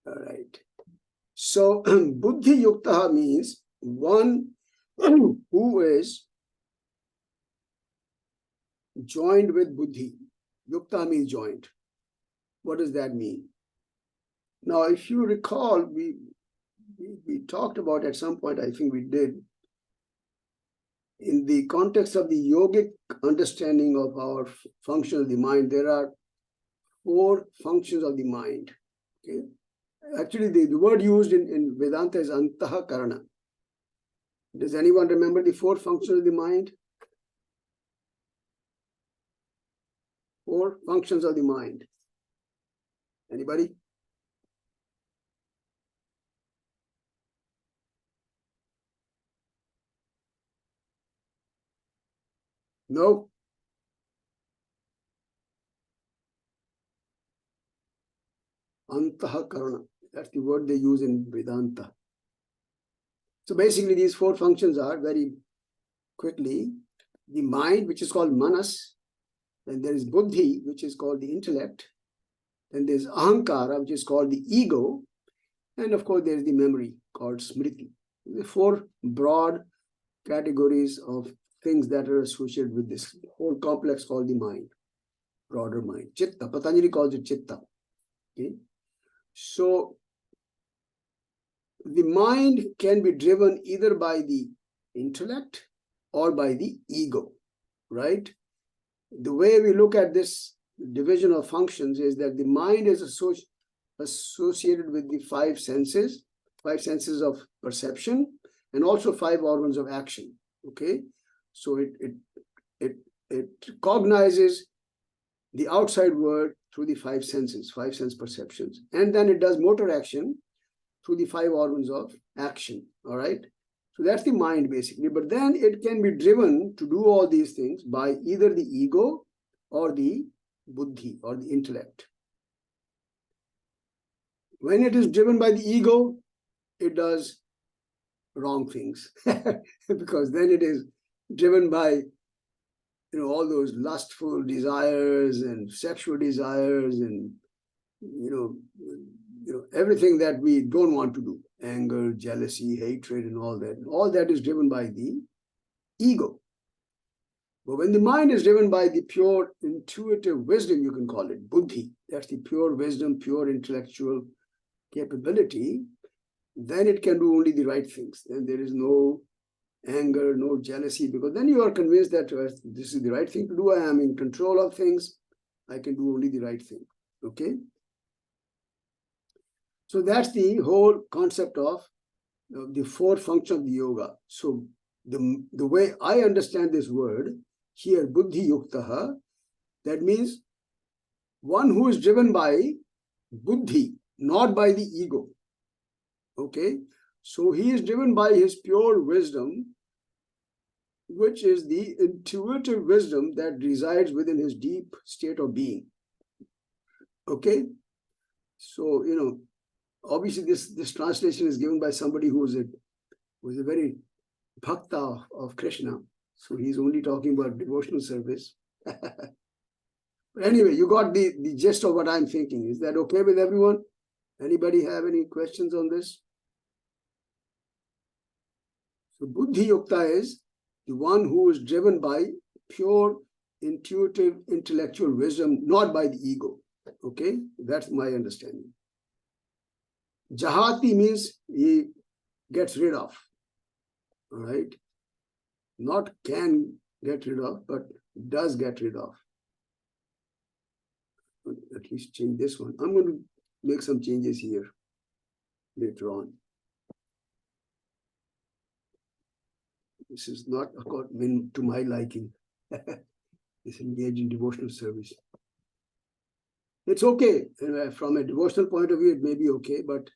All right. So, Buddhi Yukta means one who is joined with Buddhi. Yukta means joined. What does that mean? Now, if you recall, we talked about at some point, I think we did, in the context of the yogic understanding of our function of the mind, there are 4 functions of the mind. Okay. Actually, the word used in Vedanta is antaha karana. Does anyone remember the 4 functions of the mind? 4 functions of the mind. Anybody? No? Antaha karana. That's the word they use in Vedanta. So basically, these 4 functions are, very quickly, the mind, which is called manas, then there is buddhi, which is called the intellect, then there's ahankara, which is called the ego, and of course there's the memory called smriti. The 4 broad categories of things that are associated with this whole complex called the mind, broader mind. Chitta, Patanjali calls it chitta. Okay. So the mind can be driven either by the intellect or by the ego, right? The way we look at this division of functions is that the mind is associated with the 5 senses of perception, and also 5 organs of action. Okay, so it cognizes the outside world through the 5 senses, 5 sense perceptions, and then it does motor action through the 5 organs of action. All right, so that's the mind basically. But then it can be driven to do all these things by either the ego or the buddhi or the intellect. When it is driven by the ego, it does wrong things because then it is driven by all those lustful desires and sexual desires and everything that we don't want to do, anger, jealousy, hatred, and all that is driven by the ego. But when the mind is driven by the pure intuitive wisdom, you can call it buddhi, that's the pure wisdom, pure intellectual capability, then it can do only the right things. Then there is no anger, no jealousy, because then you are convinced that this is the right thing to do. I am in control of things. I can do only the right thing. Okay. So that's the whole concept of the 4 functions of the yoga. So the way I understand this word here, buddhi yuktaha, that means one who is driven by buddhi, not by the ego. Okay, so he is driven by his pure wisdom, which is the intuitive wisdom that resides within his deep state of being. Okay, so obviously this translation is given by somebody who is a very bhakta of Krishna, so he's only talking about devotional service. But anyway, you got the gist of what I'm thinking. Is that okay with everyone? Anybody have any questions on this? So buddhi yukta is the one who is driven by pure intuitive intellectual wisdom, not by the ego. Okay, that's my understanding. Jahati means he gets rid of. All right, not can get rid of, but does get rid of. at least change this one. I'm going to make some changes here later on. This is not according to my liking. This engage in devotional service. It's okay. From a devotional point of view, it may be okay, but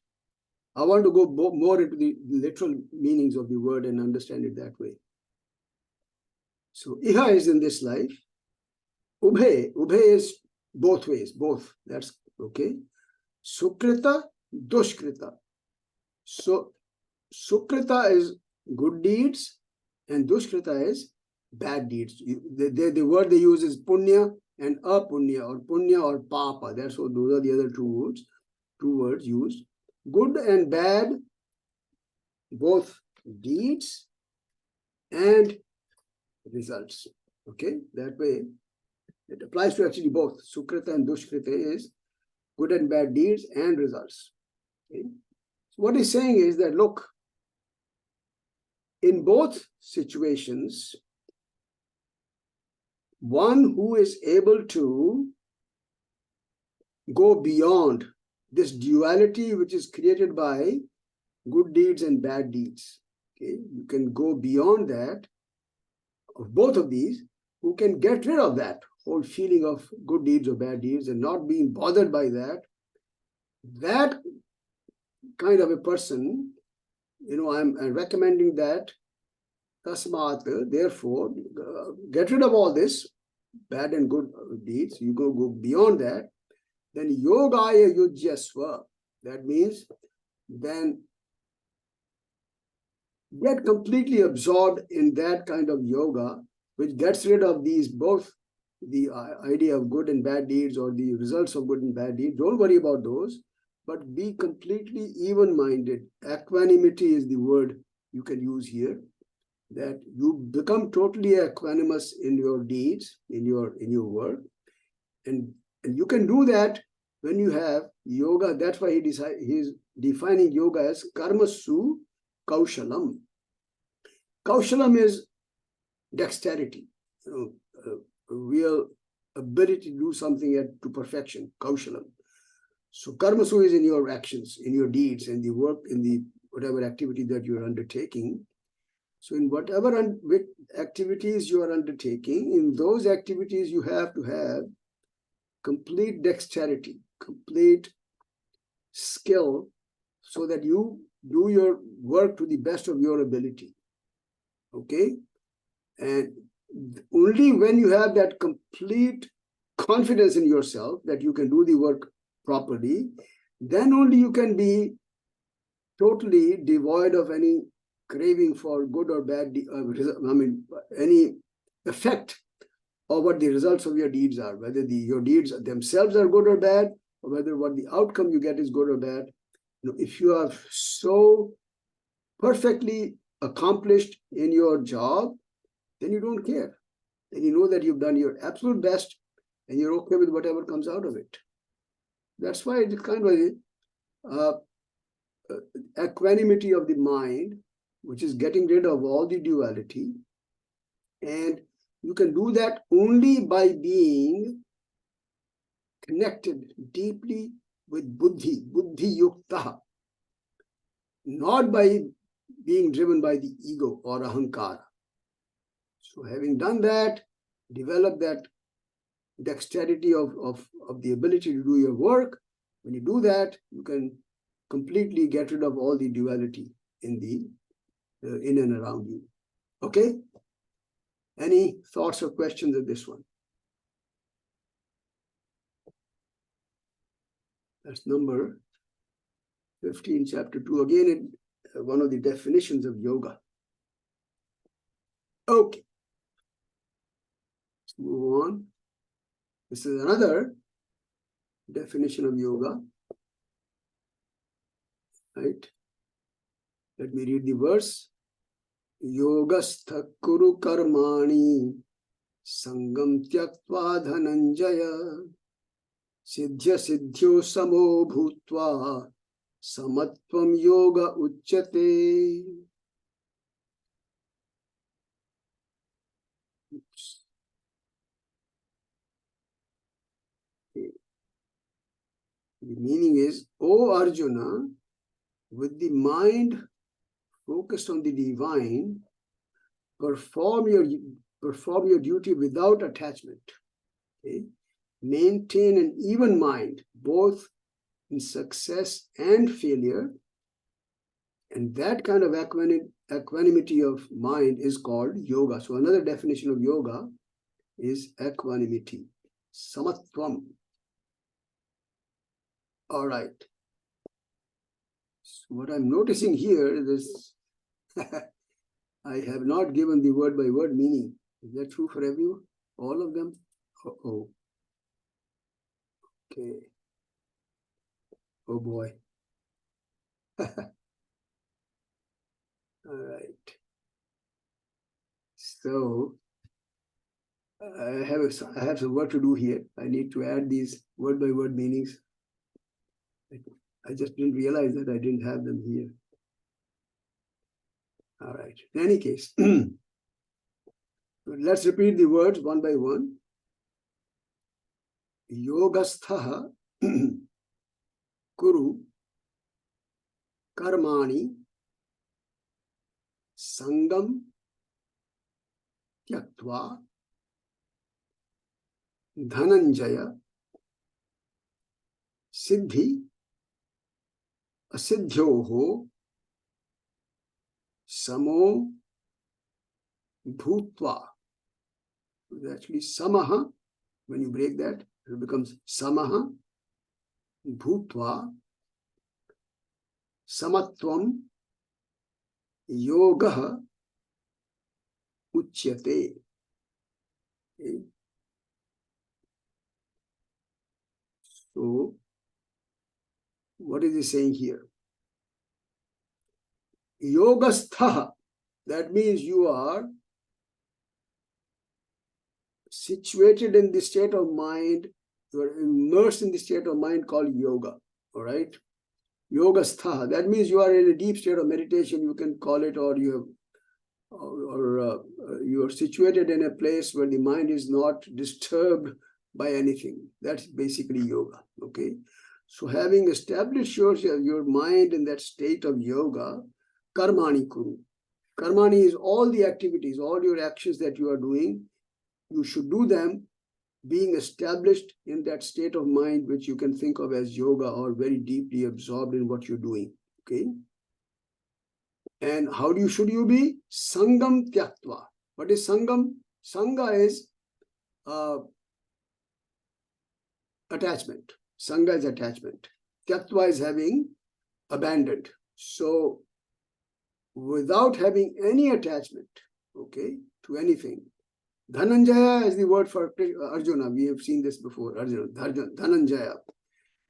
I want to go more into the literal meanings of the word and understand it that way. So, iha is in this life. Ubhe is both ways, both. That's okay. Sukrita, dushkrita. So, sukrita is good deeds and dushkrita is bad deeds. The word they use is punya and apunya, or punya or papa. That's what those are the other two words used. Good and bad, both deeds and results. Okay, that way it applies to actually both. Sukrita and dushkrita is good and bad deeds and results. Okay? So what he's saying is that, look, in both situations, one who is able to go beyond this duality which is created by good deeds and bad deeds. Okay, you can go beyond that, of both of these, who can get rid of that whole feeling of good deeds or bad deeds and not being bothered by that. That kind of a person, I'm recommending that tasmat, therefore, get rid of all this bad and good deeds. You go beyond that. Then yogaya yujyasva. That means then get completely absorbed in that kind of yoga, which gets rid of these, both the idea of good and bad deeds or the results of good and bad deeds. Don't worry about those, but be completely even-minded. Equanimity is the word you can use here, that you become totally equanimous in your deeds, in your work. And you can do that when you have yoga. That's why he's defining yoga as karmasu kaushalam. Kaushalam is dexterity, real ability to do something to perfection, kaushalam. So karmasu is in your actions, in your deeds, in the work, in the whatever activity that you're undertaking. So in whatever activities you are undertaking, in those activities you have to have complete dexterity, complete skill, so that you do your work to the best of your ability. Okay? And only when you have that complete confidence in yourself that you can do the work properly, then only you can be totally devoid of any craving for good or bad, any effect of what the results of your deeds are, whether your deeds themselves are good or bad, or whether what the outcome you get is good or bad. If you are so perfectly accomplished in your job, then you don't care. Then you know that you've done your absolute best and you're okay with whatever comes out of it. That's why it's kind of equanimity of the mind, which is getting rid of all the duality. And you can do that only by being connected deeply with buddhi yukta, not by being driven by the ego or ahankara. So having done that, develop that dexterity of the ability to do your work. When you do that, you can completely get rid of all the duality in and around you. Okay? Any thoughts or questions on this one? That's number 15, chapter 2. Again, one of the definitions of yoga. Okay. Let's move on. This is another definition of yoga. Right? Let me read the verse. Yogastha kuru karmani sangam tyaktva dhananjaya siddhya siddhyo samo bhutva samatvam yoga uchyate. The meaning is, O Arjuna, with the mind focused on the divine, perform your duty without attachment. Okay? Maintain an even mind, both in success and failure. And that kind of equanimity of mind is called yoga. So another definition of yoga is equanimity, samatvam. All right. So what I'm noticing here is I have not given the word by word meaning. Is that true for everyone? All of them? Uh-oh. Okay. Oh boy. All right. So I have some work to do here. I need to add these word by word meanings. I just didn't realize that I didn't have them here. All right. In any case, let's repeat the words one by one. Yogastha kuru karmani sangam tyaktva dhananjaya siddhi asiddhyoho samo bhutva. It's actually samaha. When you break that, it becomes samaha bhutva samatvam yoga uchyate. Okay. So, what is he saying here? Yogastha, that means you are situated in the state of mind, you are immersed in the state of mind called yoga. All right. Yogastha, that means you are in a deep state of meditation, you can call it, or you are situated in a place where the mind is not disturbed by anything. That's basically yoga. Okay. So having established your mind in that state of yoga, karmani kuru. Karmani is all the activities, all your actions that you are doing. You should do them being established in that state of mind, which you can think of as yoga, or very deeply absorbed in what you're doing. Okay. And how should you be? Sangam tyaktva. What is sangam? Sangha is attachment. Sangha is attachment. Tyaktva is having abandoned. So without having any attachment, okay, to anything. Dhananjaya is the word for Arjuna. We have seen this before. Arjuna, Dhananjaya.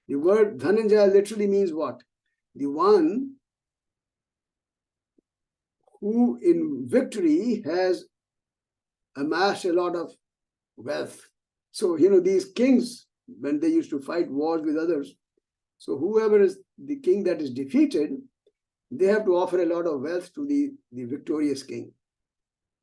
The word Dhananjaya literally means what? The one who in victory has amassed a lot of wealth. So, these kings, when they used to fight wars with others, so whoever is the king that is defeated, they have to offer a lot of wealth to the victorious king.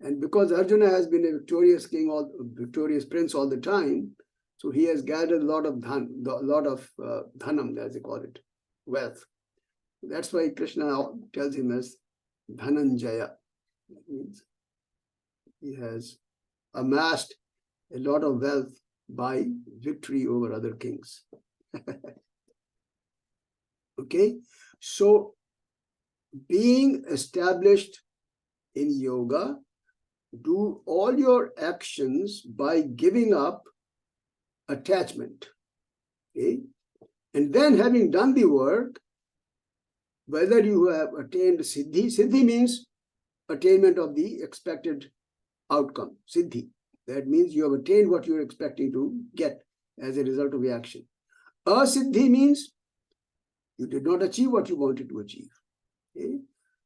And because Arjuna has been a victorious king, victorious prince all the time, so he has gathered a lot of dhanam, as they call it, wealth. That's why Krishna tells him as Dhananjaya. That means he has amassed a lot of wealth by victory over other kings. Okay, so being established in yoga, do all your actions by giving up attachment. Okay, and then having done the work, whether you have attained siddhi. Siddhi means attainment of the expected outcome. Siddhi. That means you have attained what you're expecting to get as a result of your action. Asiddhi means you did not achieve what you wanted to achieve. Okay?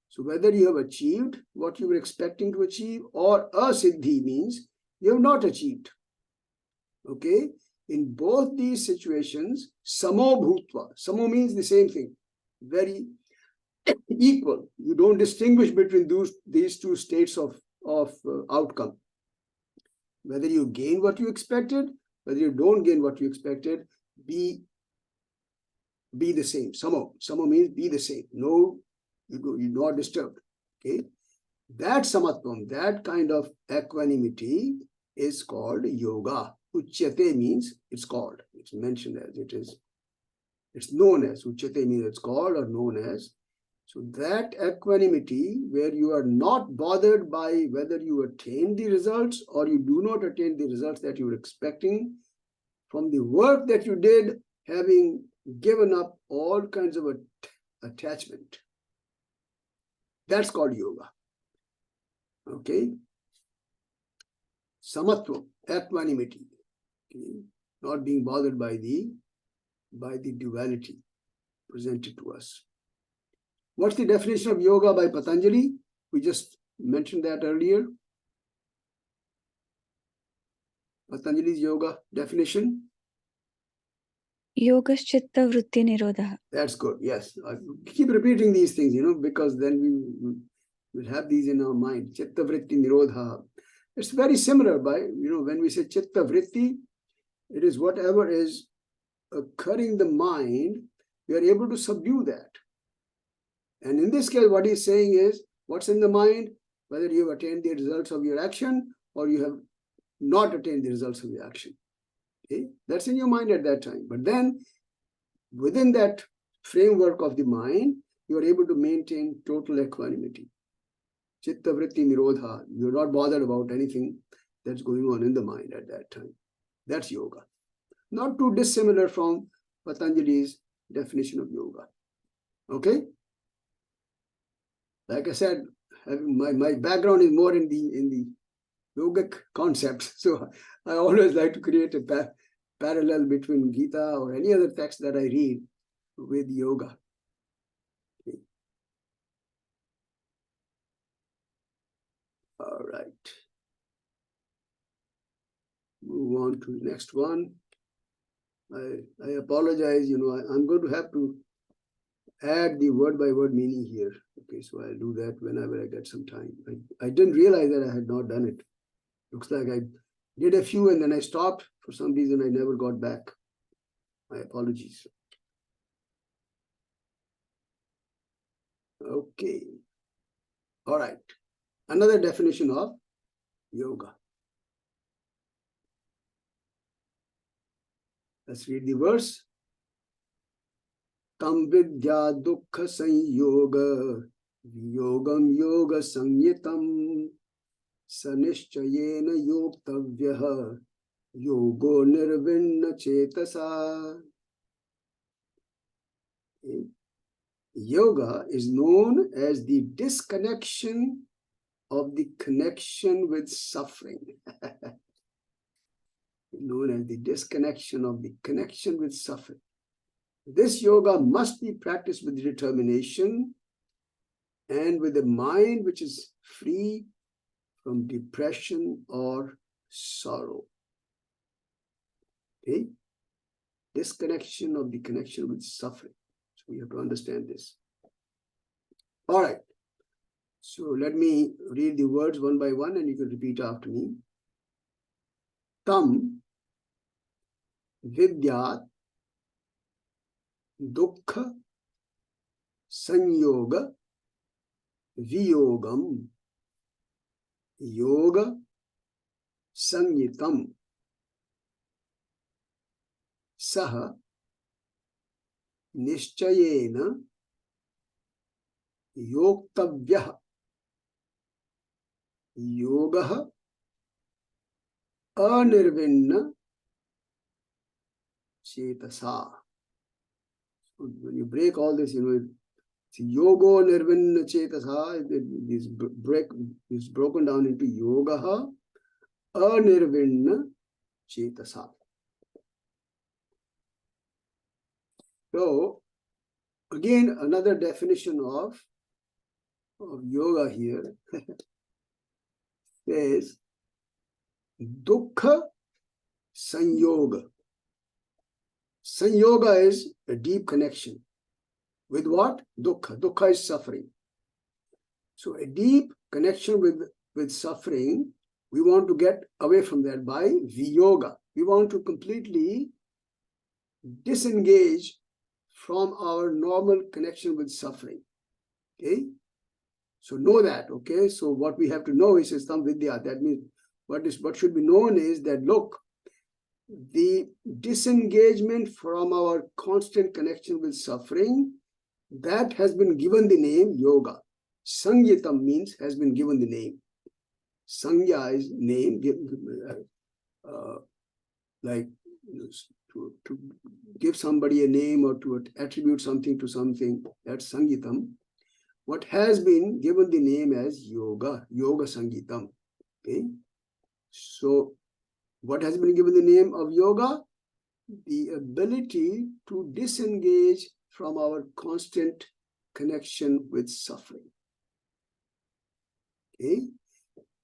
So whether you have achieved what you were expecting to achieve, or asiddhi means you have not achieved. Okay? In both these situations, samo bhutva. Samo means the same thing. Very equal. You don't distinguish between these two states of outcome. Whether you gain what you expected, whether you don't gain what you expected, be be the same. Samo means be the same. No, you're not disturbed. Okay. That samatvam, that kind of equanimity is called yoga. Uchyate means it's called. It's mentioned as it is. It's known as. Uchyate means it's called or known as. So that equanimity where you are not bothered by whether you attain the results or you do not attain the results that you were expecting from the work that you did, having given up all kinds of attachment. That's called yoga. Okay. Samatva, equanimity. Okay. Not being bothered by the duality presented to us. What's the definition of yoga by Patanjali? We just mentioned that earlier. Patanjali's yoga definition. Yogaschitta vritti nirodha. That's good. Yes. Keep repeating these things, because then we will have these in our mind. Chitta vritti nirodha. It's very similar by, when we say chitta vritti, it is whatever is occurring in the mind, we are able to subdue that. And in this case, what he's saying is, what's in the mind, whether you have attained the results of your action or you have not attained the results of your action. Okay? That's in your mind at that time. But then, within that framework of the mind, you are able to maintain total equanimity. Chitta vritti nirodha. You're not bothered about anything that's going on in the mind at that time. That's yoga. Not too dissimilar from Patanjali's definition of yoga. Okay? Like I said, my background is more in the yogic concepts. So I always like to create a parallel between Gita or any other text that I read with yoga. Okay. All right. Move on to the next one. I apologize, I'm going to have to add the word by word meaning here. Okay, so I'll do that whenever I get some time. I didn't realize that I had not done it. Looks like I did a few and then I stopped. For some reason, I never got back. My apologies. Okay. All right. Another definition of yoga. Let's read the verse. Tam vidya dukkha sanyoga yogam yoga sanyitam sanishchayena yoktavyaha yogo nirvinna chetasa. Yoga is known as the disconnection of the connection with suffering. Known as the disconnection of the connection with suffering. This yoga must be practiced with determination and with a mind which is free from depression or sorrow. Okay? Disconnection of the connection with suffering. So we have to understand this. All right. So let me read the words one by one and you can repeat after me. Tam vidyat dukkha sanyoga viyogam yoga sanyitam saha nishchayena yoktavyaha yogaha anirvinna chetasa. So when you break all this, it's yogo nirvinna chetasa. Is broken down into yogaha anirvinna chetasa. So again, another definition of yoga here says dukkha sanyoga. Sanyoga is a deep connection. With what? Dukkha. Dukkha is suffering. So a deep connection with suffering, we want to get away from that by viyoga. We want to completely disengage from our normal connection with suffering. Okay? So know that, okay? So what we have to know is tam vidya. That means what should be known is that, look, the disengagement from our constant connection with suffering, that has been given the name yoga. Sangyitam means has been given the name. Sangya is name, like to give somebody a name or to attribute something to something. That's Sangyitam. What has been given the name as yoga, yoga Sangyitam. Okay. So what has been given the name of yoga? The ability to disengage from our constant connection with suffering. Okay.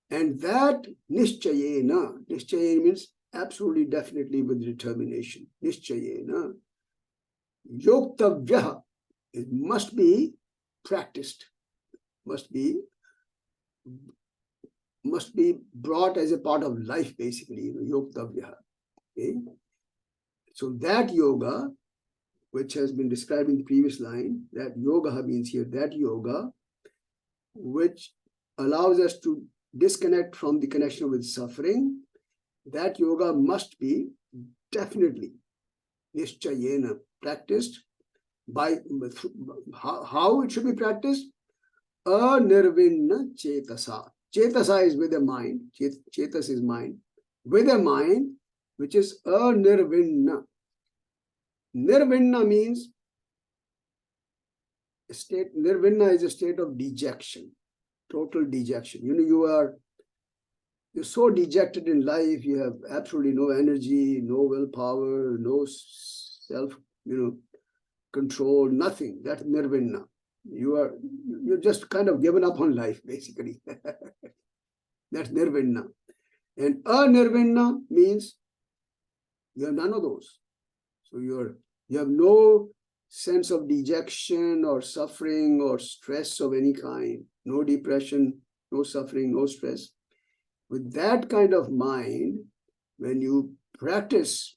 And that nishchayena, nishchayena means absolutely, definitely, with determination. Nishchayena. Yoktavyaha, it must be practiced, must be brought as a part of life, basically, yoktavyaha. Okay. So that yoga, which has been described in the previous line, that yoga means here, that yoga, which allows us to disconnect from the connection with suffering, that yoga must be definitely nishchayena practiced. By how it should be practiced? Anirvinna chetasa. Chetasa is with the mind. Chetas is mind. With a mind which is anirvinna. Nirvinna means a state. Nirvinna is a state of dejection, total dejection. You're so dejected in life. You have absolutely no energy, no willpower, no self, control, nothing. That's nirvinna. You're just kind of given up on life, basically. That's nirvinna. And anirvinna means you have none of those. So you have no sense of dejection or suffering or stress of any kind. No depression, no suffering, no stress. With that kind of mind, when you practice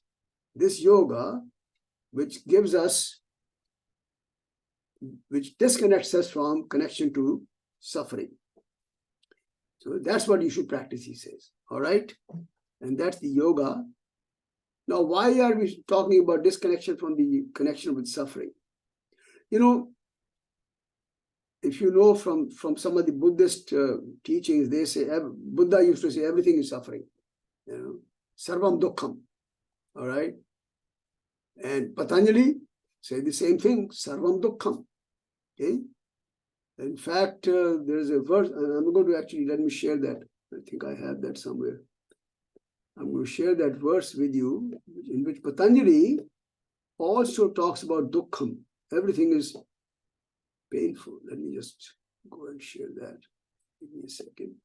this yoga, which disconnects us from connection to suffering. So that's what you should practice, he says. All right? And that's the yoga. Now, why are we talking about disconnection from the connection with suffering? If you know from some of the Buddhist teachings, they say, Buddha used to say everything is suffering. Sarvam dukkham. All right? And Patanjali say the same thing, sarvam dukkham. Okay? In fact, there's a verse, and I'm going to actually, let me share that. I think I have that somewhere. I'm going to share that verse with you, in which Patanjali also talks about dukkham. Everything is painful. Let me just go and share that. Give me a second.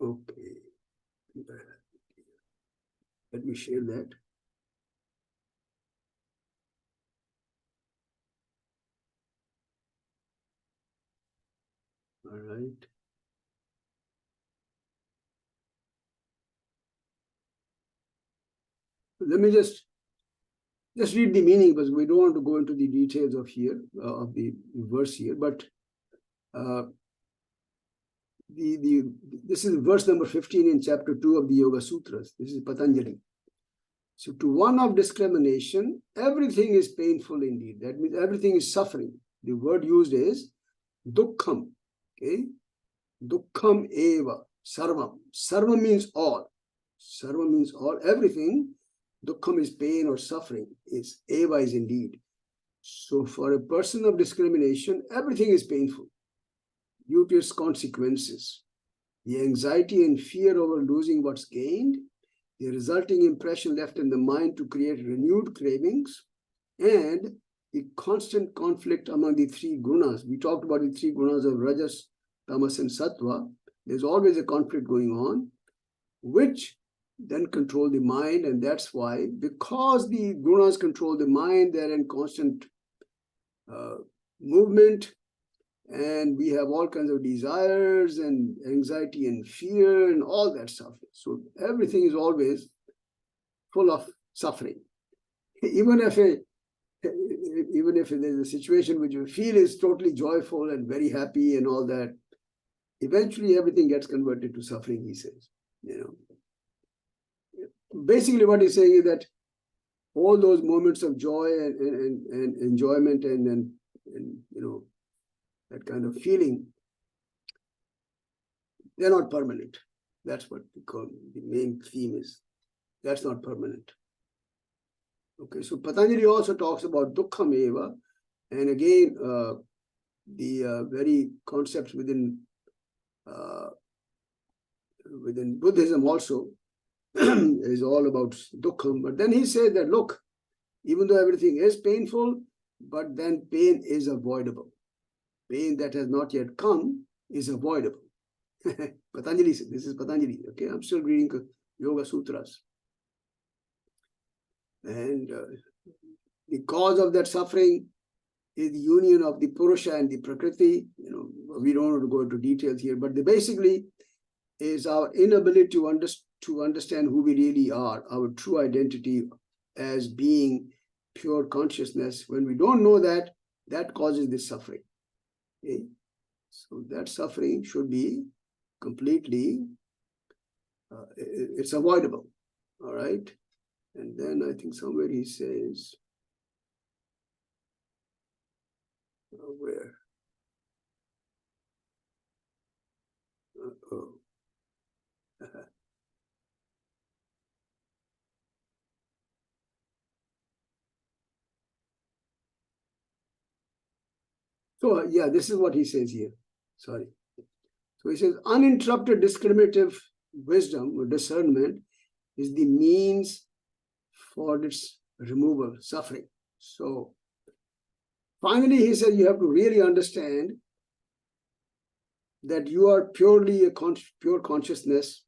Okay. Let me share that. All right. Let me just read the meaning, because we don't want to go into the details of the verse here. But this is verse number 15 in chapter 2 of the Yoga Sutras. This is Patanjali. So to one of discrimination, everything is painful indeed. That means everything is suffering. The word used is dukkham. Okay? Dukkham eva. Sarvam. Sarvam means all. Sarvam means all. Everything. Dukkham is pain or suffering. Eva is indeed. So for a person of discrimination, everything is painful due to its consequences. The anxiety and fear over losing what's gained, the resulting impression left in the mind to create renewed cravings, and the constant conflict among the three gunas. We talked about the three gunas of Rajas, Tamas, and Sattva. There's always a conflict going on, which then control the mind, and that's why, because the gunas control the mind, they're in constant movement, and we have all kinds of desires and anxiety and fear and all that stuff. So everything is always full of suffering. Even if there's a situation which you feel is totally joyful and very happy and all that, eventually everything gets converted to suffering, he says. Basically what he's saying is that all those moments of joy and enjoyment and that kind of feeling, they're not permanent. That's what we call the main theme is. That's not permanent. Okay, so Patanjali also talks about dukkham eva, and again the very concepts within Buddhism also is all about dukkham. But then he says that, look, even though everything is painful, but then pain is avoidable. Pain that has not yet come is avoidable. Patanjali said, this is Patanjali. Okay, I'm still reading Yoga Sutras. And the cause of that suffering is the union of the Purusha and the Prakriti. We don't want to go into details here, but basically is our inability to understand who we really are, our true identity as being pure consciousness. When we don't know that, that causes this suffering. Okay? So that suffering should be completely, it's avoidable. All right. And then I think somewhere he says, where? Oh. So yeah, this is what he says here. Sorry. So he says, uninterrupted discriminative wisdom or discernment is the means for its removal, suffering. So finally, he says you have to really understand that you are purely a pure consciousness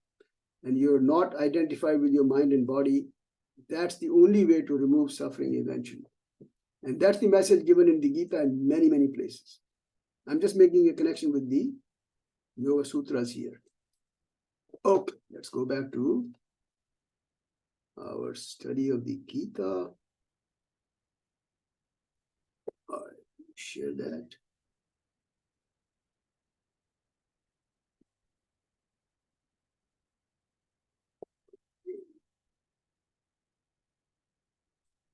and you're not identified with your mind and body. That's the only way to remove suffering eventually. And that's the message given in the Gita in many, many places. I'm just making a connection with the Yoga Sutras here. Okay, let's go back to our study of the Gita. All right, share that.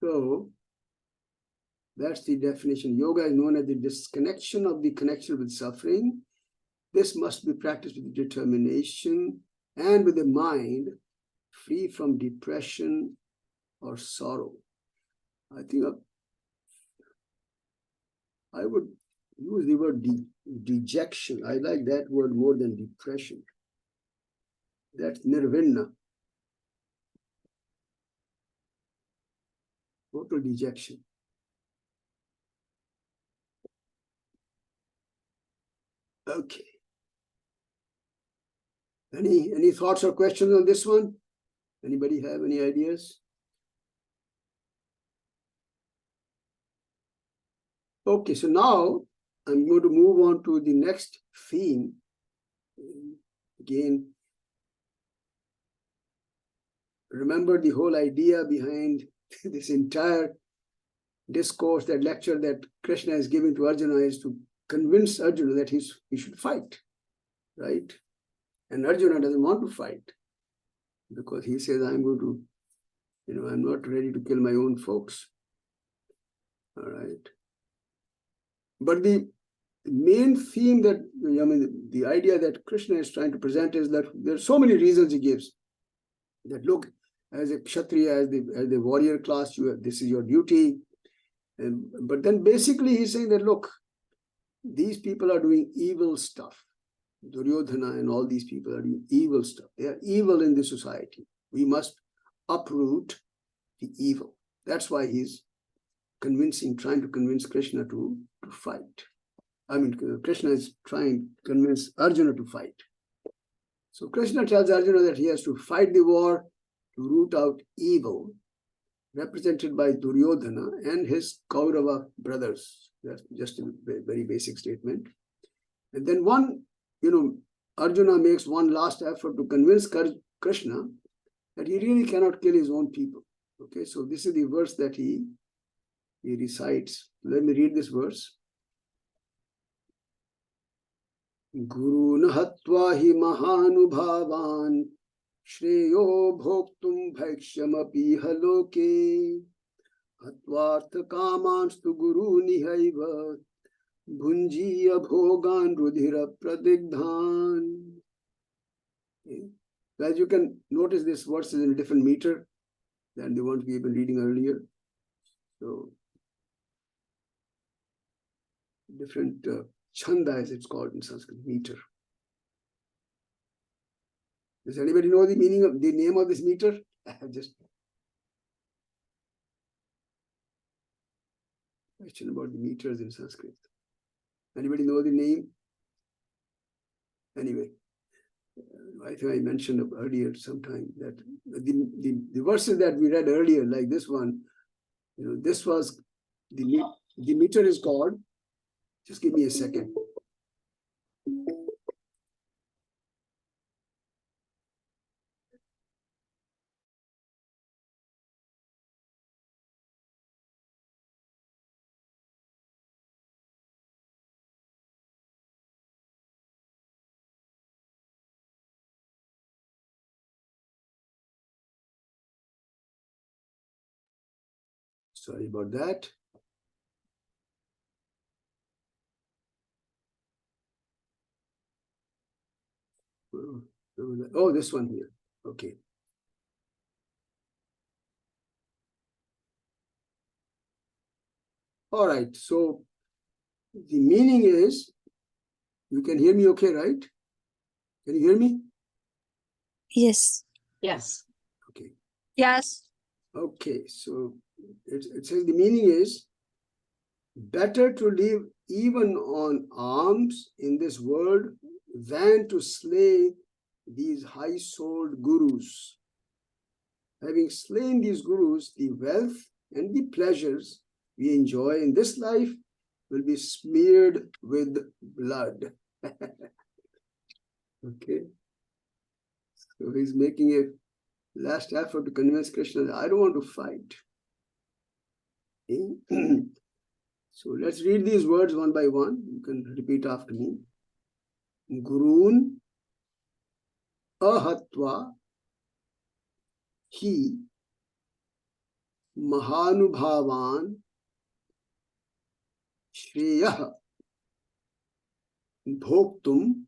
So that's the definition. Yoga is known as the disconnection of the connection with suffering. This must be practiced with determination and with a mind free from depression or sorrow. I think I would use the word dejection. I like that word more than depression. That's nirvana. Total dejection. Okay. Any thoughts or questions on this one? Anybody have any ideas? Okay, so now I'm going to move on to the next theme. Again, remember the whole idea behind this entire discourse, that lecture that Krishna is giving to Arjuna is to convince Arjuna that he should fight, right? And Arjuna doesn't want to fight because he says, I'm going to, I'm not ready to kill my own folks. All right. But the main theme that, the idea that Krishna is trying to present is that there are so many reasons he gives. That look, as a Kshatriya, as the warrior class, this is your duty. But then basically he's saying that, look, these people are doing evil stuff. Duryodhana and all these people are doing evil stuff. They are evil in the society. We must uproot the evil. That's why he's trying to convince Krishna to fight. Krishna is trying to convince Arjuna to fight. So Krishna tells Arjuna that he has to fight the war to root out evil, represented by Duryodhana and his Kaurava brothers. That's just a very basic statement. And then Arjuna makes one last effort to convince Krishna that he really cannot kill his own people. Okay, so this is the verse that he recites. Let me read this verse. Gurun hatva hi mahanubhavan shreyo bhoktum bhaikshyamapi haloke hatvartha kamanstu guru nihaiva bhunjiya bhogan rudhira pradigdhan. Okay. As you can notice, this verse is in a different meter than the ones we have been reading earlier. So, different chanda, as it's called in Sanskrit, meter. Does anybody know the meaning of the name of this meter? I have just question about the meters in Sanskrit. Anybody know the name? Anyway, I think I mentioned earlier sometime that the verses that we read earlier, like this one, this was the meter is called. Just give me a second. Sorry about that. Oh, this one here. Okay. All right. So the meaning is, you can hear me okay, right? Can you hear me? Yes. Yes. Okay. Yes. Okay. So it says the meaning is, better to live even on alms in this world than to slay these high-souled gurus. Having slain these gurus, the wealth and the pleasures we enjoy in this life will be smeared with blood. Okay. So he's making a last effort to convince Krishna that I don't want to fight. Okay. So let's read these words one by one. You can repeat after me. Gurun ahatva hi mahanubhavan shreyah bhoktum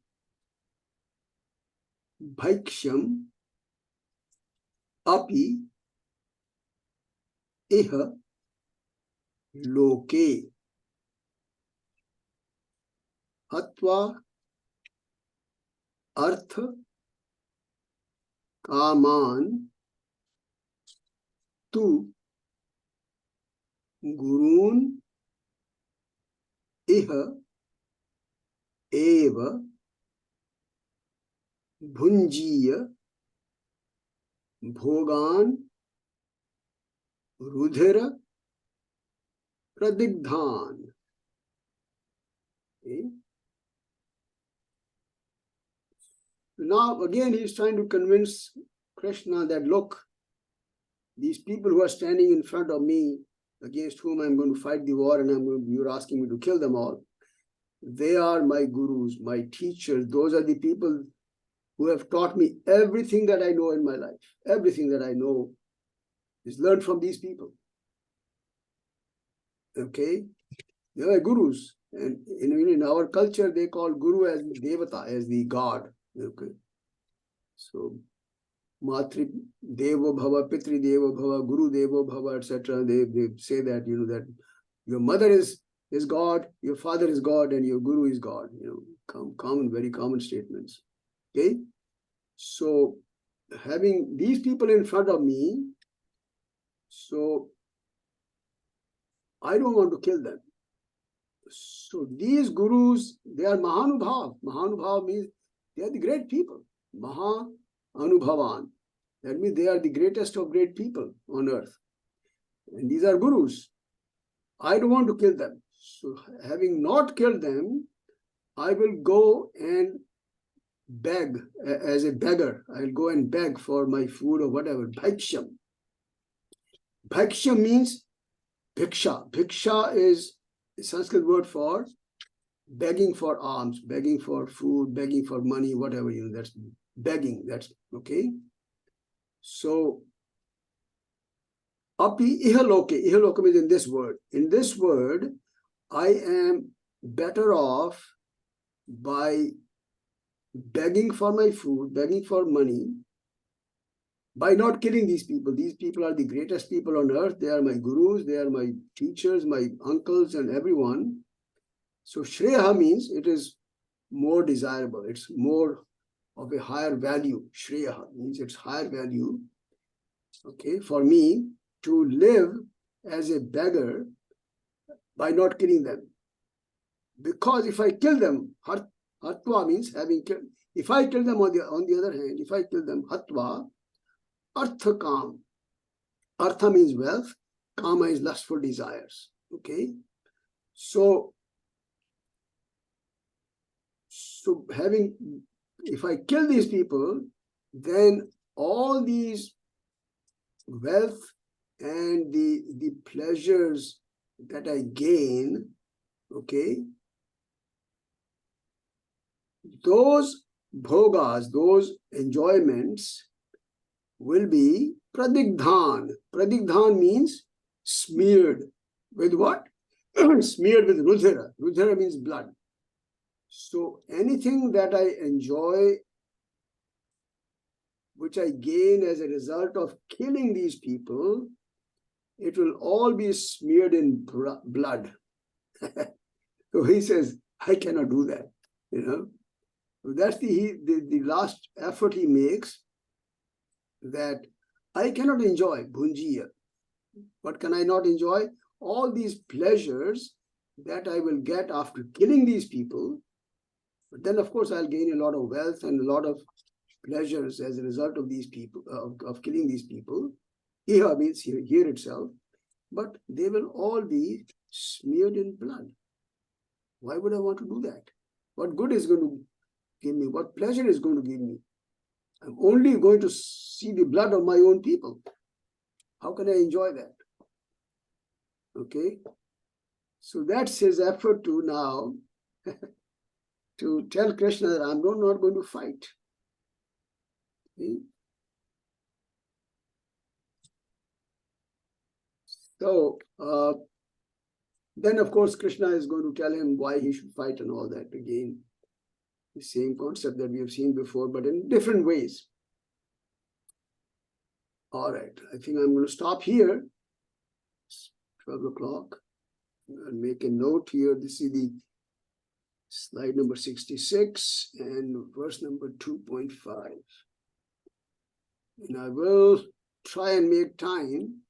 bhaiksham api iha loke hatva artha kaman tu gurun iha eva bhunjiya bhogan rudhira pradigdhan. Okay. Now again he is trying to convince Krishna that, look, these people who are standing in front of me, against whom I'm going to fight the war, and you're asking me to kill them all, they are my gurus, my teachers. Those are the people who have taught me everything that I know in my life. Everything that I know is learned from these people. Okay, they are gurus, and in our culture they call guru as devata, as the god. Okay, so matri devo bhava, pitri devo bhava, guru devo bhava, etc. They say that that your mother is God, your father is God, and your guru is God. Very common statements. Okay, so having these people in front of me, so I don't want to kill them. So these gurus, they are Mahanubhav. Mahanubhav means they are the great people. Maha Anubhavan. That means they are the greatest of great people on earth. And these are gurus. I don't want to kill them. So having not killed them, I will go and beg as a beggar. I'll go and beg for my food or whatever. Bhaksham. Bhaksham means bhiksha. Bhiksha is the Sanskrit word for begging for alms, begging for food, begging for money, whatever, that's begging. That's okay. So, api ihaloke. Ihaloke means in this word. In this word, I am better off by begging for my food, begging for money, by not killing these people. These people are the greatest people on earth. They are my gurus, they are my teachers, my uncles, and everyone. So Shreya means it is more desirable. It's more of a higher value. Shreya means it's higher value. Okay, for me to live as a beggar by not killing them. Because if I kill them, hatva means having killed. If I kill them on the other hand, if I kill them, hatva, artha kam. Artha means wealth, kama is lustful desires. Okay, so if I kill these people, then all these wealth and the pleasures that I gain, okay, those bhogas, those enjoyments will be pradigdhan. Pradigdhan means smeared with what? Smeared with rudhira. Rudhira means blood. So anything that I enjoy, which I gain as a result of killing these people, it will all be smeared in blood. So he says, I cannot do that. So that's the last effort he makes, that I cannot enjoy bhunjiya. What can I not enjoy? All these pleasures that I will get after killing these people. But then, of course, I'll gain a lot of wealth and a lot of pleasures as a result of these people, of killing these people. Iha means here itself. But they will all be smeared in blood. Why would I want to do that? What good is going to give me? What pleasure is going to give me? I'm only going to see the blood of my own people. How can I enjoy that? Okay. So that's his effort to now to tell Krishna that I'm not going to fight. Okay? So then, of course, Krishna is going to tell him why he should fight and all that. Again, the same concept that we have seen before, but in different ways. All right, I think I'm going to stop here. It's 12 o'clock. I'll make a note here. This is the slide number 66 and verse number 2.5. And I will try and make time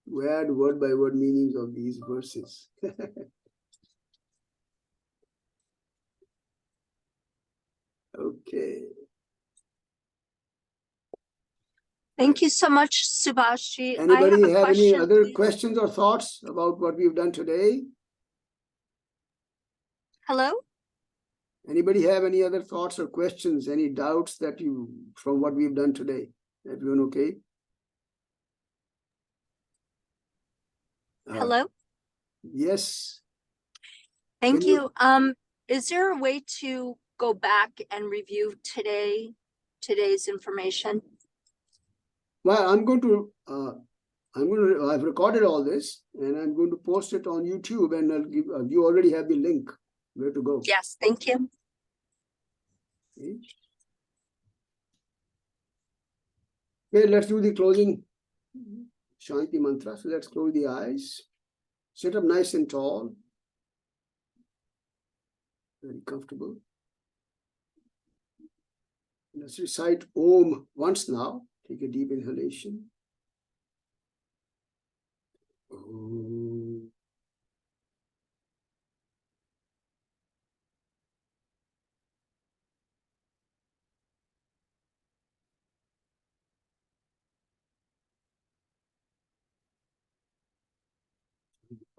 to add word by word meanings of these verses. Okay. Thank you so much, Subhashji. I Anybody have a have any question, other please. questions or thoughts about what we've done today? Hello? Anybody have any other thoughts or questions, any doubts that from what we've done today? Everyone okay? Hello? Yes. Thank Can you- you. Is there a way to go back and review today's information? Well, I've recorded all this and I'm going to post it on YouTube, and I'll give, you already have the link where to go. Yes, thank you. Okay. Okay, let's do the closing Shanti mantra. So let's close the eyes. Sit up nice and tall. Very comfortable. Let's recite Om once now. Take a deep inhalation. Om.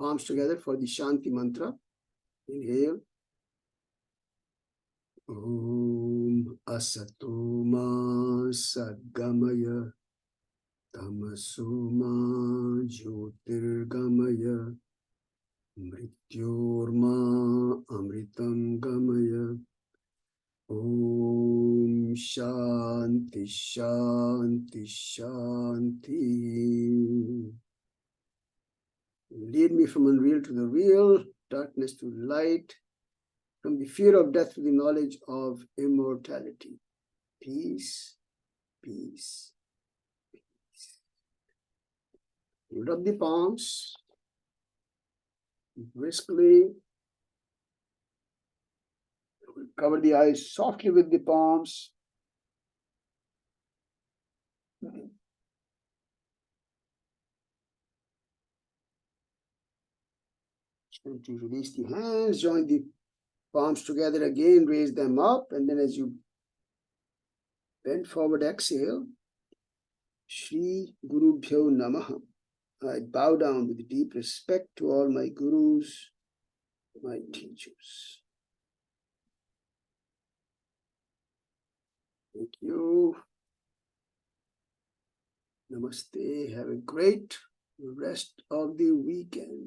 palms together for the Shanti mantra. Inhale. Om Asatoma Sadgamaya Tamasoma Jyotirgamaya Mrityorma Amritam Gamaya. Om Shanti Shanti Shanti. Lead me from unreal to the real, darkness to light, from the fear of death to the knowledge of immortality. Peace, peace, peace. Hold up the palms briskly. Cover the eyes softly with the palms. And to release the hands, join the palms together again, raise them up, and then as you bend forward, exhale. Shri Guru Bhyo Namaha. I bow down with deep respect to all my gurus, my teachers. Thank you. Namaste. Have a great rest of the weekend.